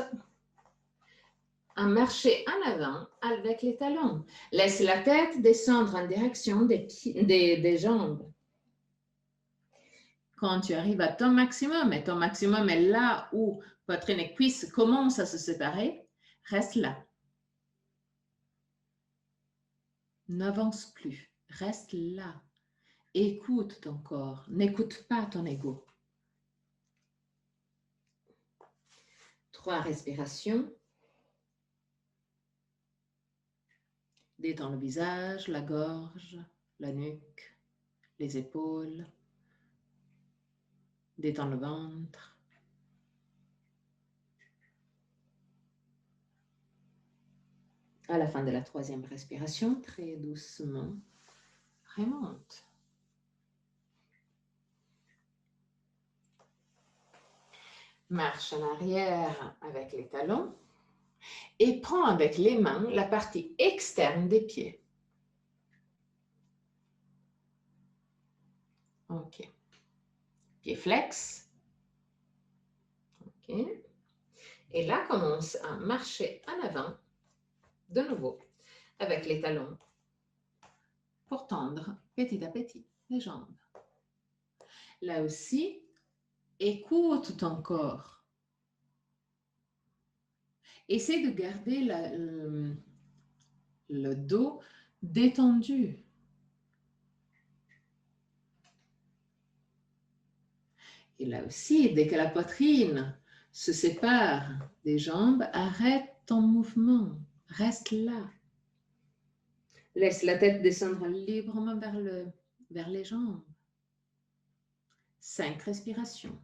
à marcher en avant avec les talons. Laisse la tête descendre en direction des jambes. Quand tu arrives à ton maximum, et ton maximum est là où poitrine et cuisse commencent à se séparer, reste là. N'avance plus, reste là. Écoute ton corps, n'écoute pas ton ego. 3 respirations. Détends le visage, la gorge, la nuque, les épaules. Détends le ventre. À la fin de la troisième respiration, très doucement, remonte. Marche en arrière avec les talons et prends avec les mains la partie externe des pieds. Ok. Pied flex. Ok. Et là, commence à marcher en avant, de nouveau, avec les talons, pour tendre petit à petit les jambes. Là aussi, écoute ton corps. Essaie de garder le dos détendu. Et là aussi, dès que la poitrine se sépare des jambes, arrête ton mouvement. Reste là. Laisse la tête descendre librement vers les jambes. 5 respirations.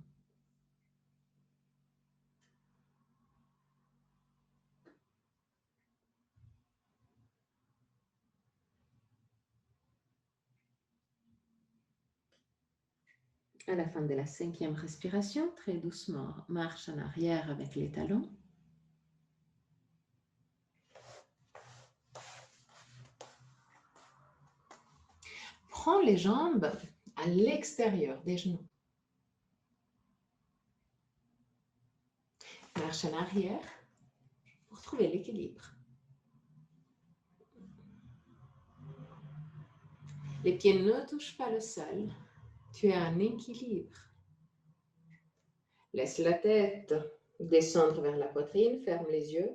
À la fin de la 5e respiration, très doucement, marche en arrière avec les talons. Prends les jambes à l'extérieur des genoux. Marche en arrière pour trouver l'équilibre. Les pieds ne touchent pas le sol. Tu es en équilibre. Laisse la tête descendre vers la poitrine, ferme les yeux.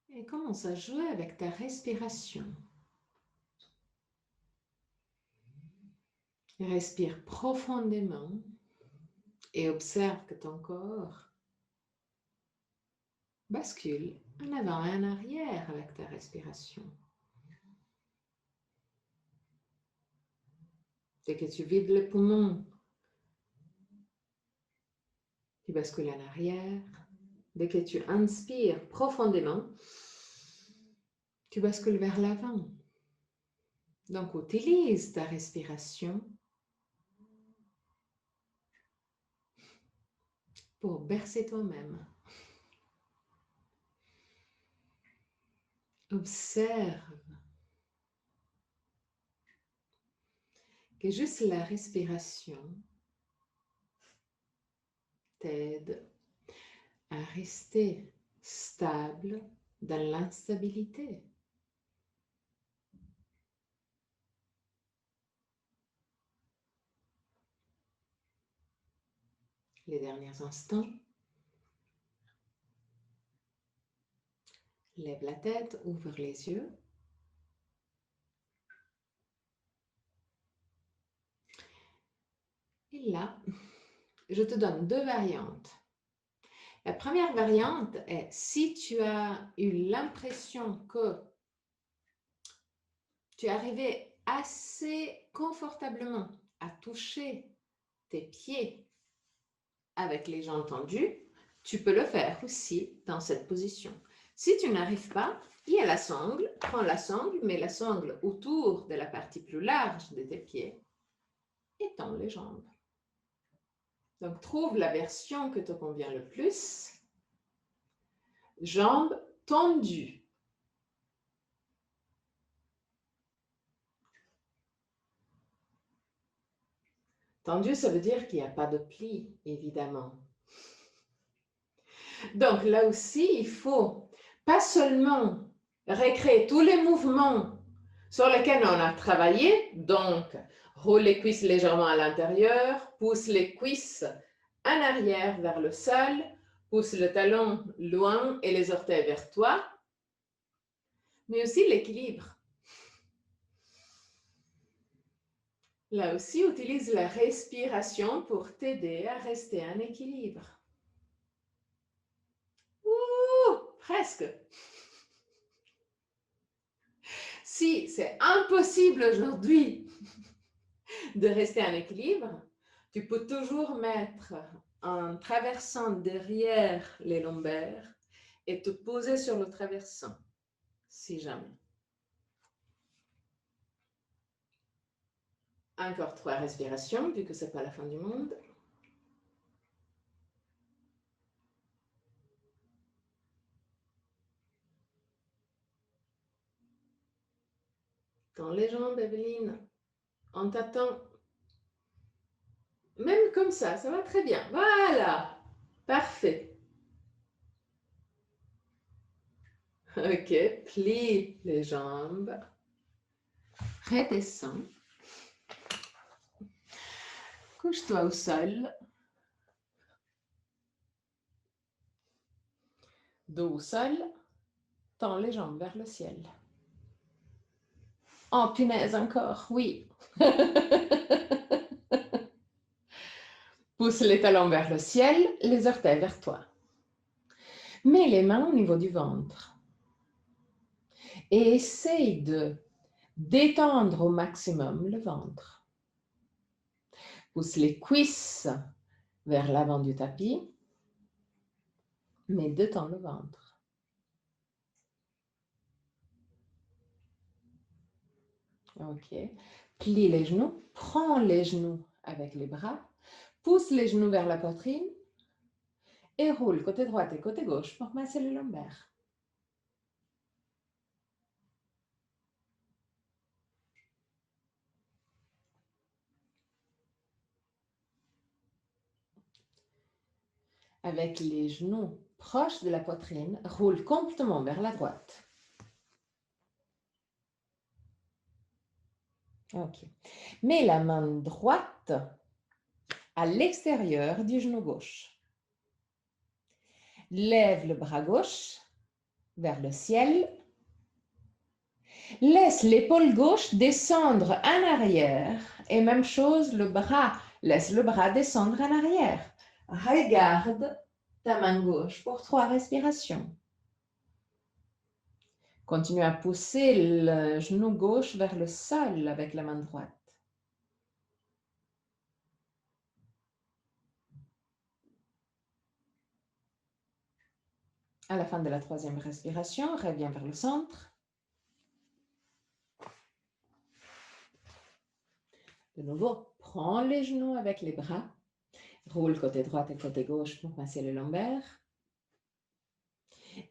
Et commence à jouer avec ta respiration. Respire profondément et observe que ton corps bascule en avant et en arrière avec ta respiration. Dès que tu vides les poumons, tu bascules en arrière. Dès que tu inspires profondément, tu bascules vers l'avant. Donc, utilise ta respiration pour bercer toi-même. Observe que juste la respiration t'aide à rester stable dans l'instabilité. Les derniers instants. Lève la tête, ouvre les yeux. Et là, je te donne 2 variantes. La première variante est si tu as eu l'impression que tu es arrivé assez confortablement à toucher tes pieds avec les jambes tendues, tu peux le faire aussi dans cette position. Si tu n'arrives pas, il y a la sangle. Prends la sangle, mets la sangle autour de la partie plus large de tes pieds et tends les jambes. Donc, trouve la version que te convient le plus. Jambes tendues. Tendu, ça veut dire qu'il n'y a pas de pli, évidemment. Donc, là aussi, il faut pas seulement recréer tous les mouvements sur lesquels on a travaillé. Donc, roule les cuisses légèrement à l'intérieur, pousse les cuisses en arrière vers le sol, pousse le talon loin et les orteils vers toi, mais aussi l'équilibre. Là aussi, utilise la respiration pour t'aider à rester en équilibre. Ouh, presque. Si c'est impossible aujourd'hui de rester en équilibre, tu peux toujours mettre un traversant derrière les lombaires et te poser sur le traversant, si jamais. Encore 3 respirations, vu que ce n'est pas la fin du monde. Tends les jambes, Evelyne. On t'attend. Même comme ça va très bien. Voilà, parfait. Ok, plie les jambes. Redescends. Couche-toi au sol. Dos au sol. Tends les jambes vers le ciel. Oh, punaise, encore, oui. Pousse les talons vers le ciel, les orteils vers toi. Mets les mains au niveau du ventre. Et essaye de détendre au maximum le ventre. Pousse les cuisses vers l'avant du tapis, mais détends le ventre. Ok. Plie les genoux, prends les genoux avec les bras, pousse les genoux vers la poitrine et roule côté droit et côté gauche pour masser les lombaires. Avec les genoux proches de la poitrine, roule complètement vers la droite. Ok. Mets la main droite à l'extérieur du genou gauche. Lève le bras gauche vers le ciel. Laisse l'épaule gauche descendre en arrière. Et même chose, laisse le bras descendre en arrière. Regarde ta main gauche pour 3 respirations. Continue à pousser le genou gauche vers le sol avec la main droite. À la fin de la 3e respiration, reviens vers le centre. De nouveau, prends les genoux avec les bras. Roule côté droit et côté gauche pour masser les lombaires.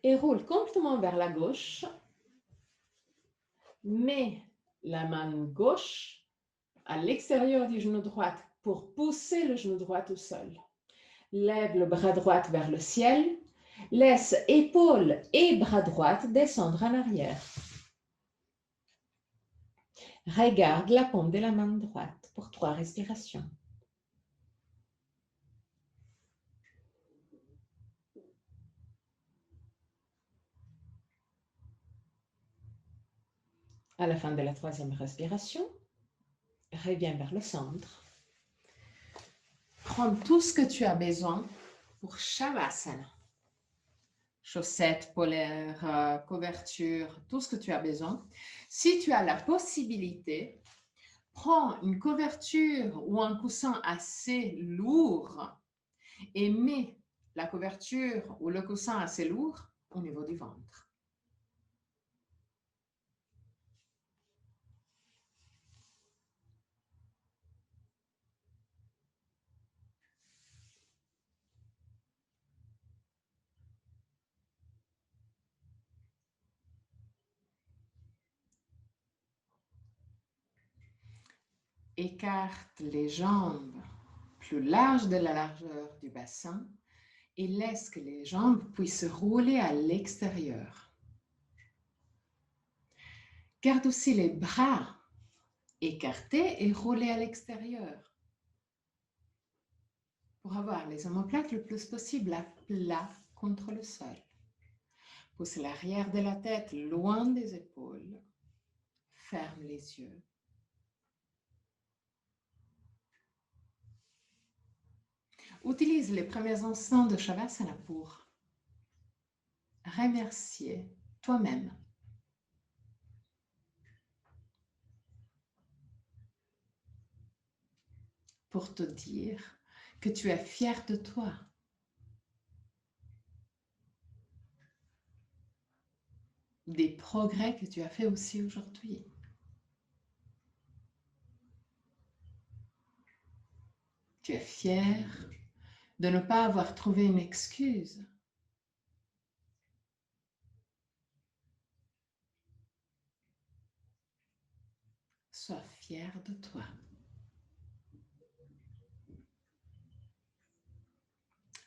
Et roule complètement vers la gauche. Mets la main gauche à l'extérieur du genou droit pour pousser le genou droit au sol. Lève le bras droit vers le ciel. Laisse épaule et bras droit descendre en arrière. Regarde la paume de la main droite pour 3 respirations. À la fin de la 3e respiration, reviens vers le centre. Prends tout ce que tu as besoin pour Shavasana. Chaussettes, polaires, couverture, tout ce que tu as besoin. Si tu as la possibilité, prends une couverture ou un coussin assez lourd et mets la couverture ou le coussin assez lourd au niveau du ventre. Écarte les jambes plus larges de la largeur du bassin et laisse que les jambes puissent rouler à l'extérieur. Garde aussi les bras écartés et roulés à l'extérieur pour avoir les omoplates le plus possible à plat contre le sol. Pousse l'arrière de la tête loin des épaules. Ferme les yeux. Utilise les premiers instants de Shavasana pour remercier toi-même. pour te dire que tu es fier de toi. Des progrès que tu as fait aussi aujourd'hui. Tu es fier de ne pas avoir trouvé une excuse. Sois fier de toi.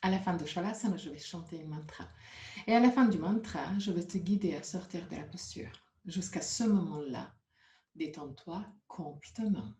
À la fin de Shavasana, je vais chanter un mantra. Et à la fin du mantra, je vais te guider à sortir de la posture. Jusqu'à ce moment-là, détends-toi complètement.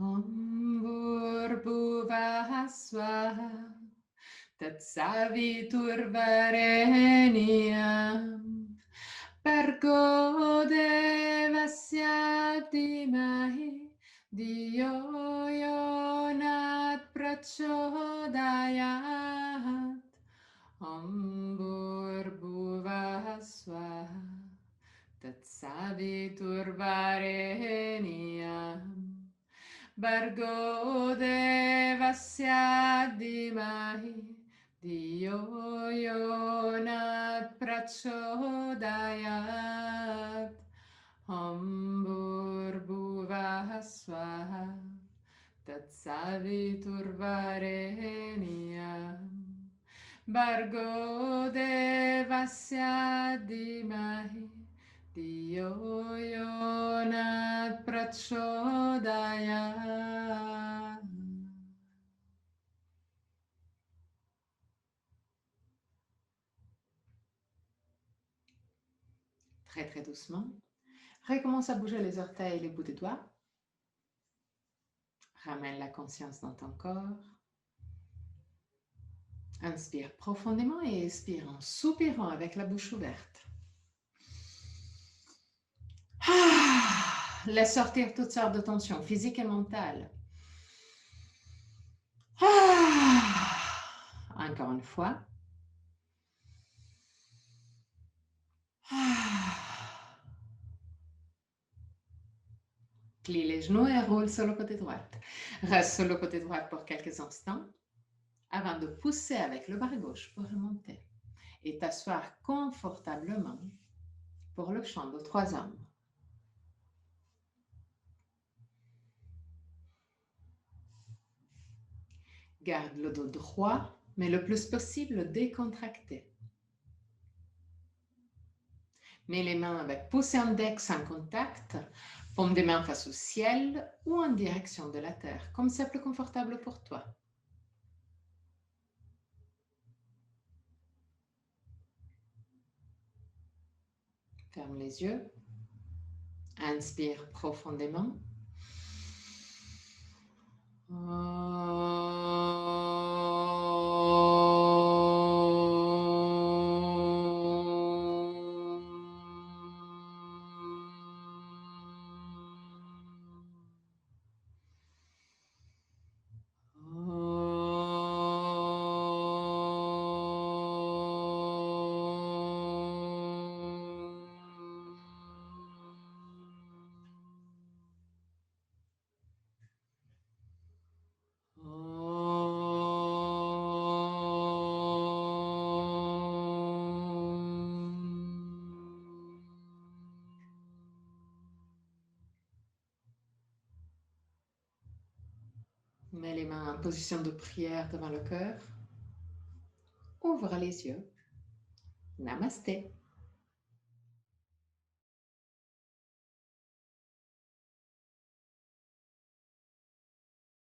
Om Bhurbhuvah Swaha Tatsaviturvarenyam Bhargo Devasya Dhimahi Dhiyo Yo Nat Prachodayat Om Bhurbhuvah Swaha Tatsaviturvarenyam Bhargo Devasya Dhimahi Dhiyo Yo Nat Prachodayat Om Bhurbhuvah Swaha Tatsaviturvarenyam Bhargo Devasya Dhimahi Dhiyo Yo Nat Prachodayat. très très doucement. Recommence à bouger les orteils et les bouts des doigts. Ramène la conscience dans ton corps. Inspire profondément et expire en soupirant avec la bouche ouverte. Laisse sortir toutes sortes de tensions physiques et mentales. Encore une fois. Plie les genoux et roule sur le côté droit. Reste sur le côté droit pour quelques instants avant de pousser avec le bras gauche pour remonter et t'asseoir confortablement pour le chant de 3 hommes. Garde le dos droit, mais le plus possible décontracté. Mets les mains avec pouce et index en contact, paume des mains face au ciel ou en direction de la terre, comme c'est plus confortable pour toi. Ferme les yeux. Inspire profondément. Mets les mains en position de prière devant le cœur. Ouvre les yeux. Namasté.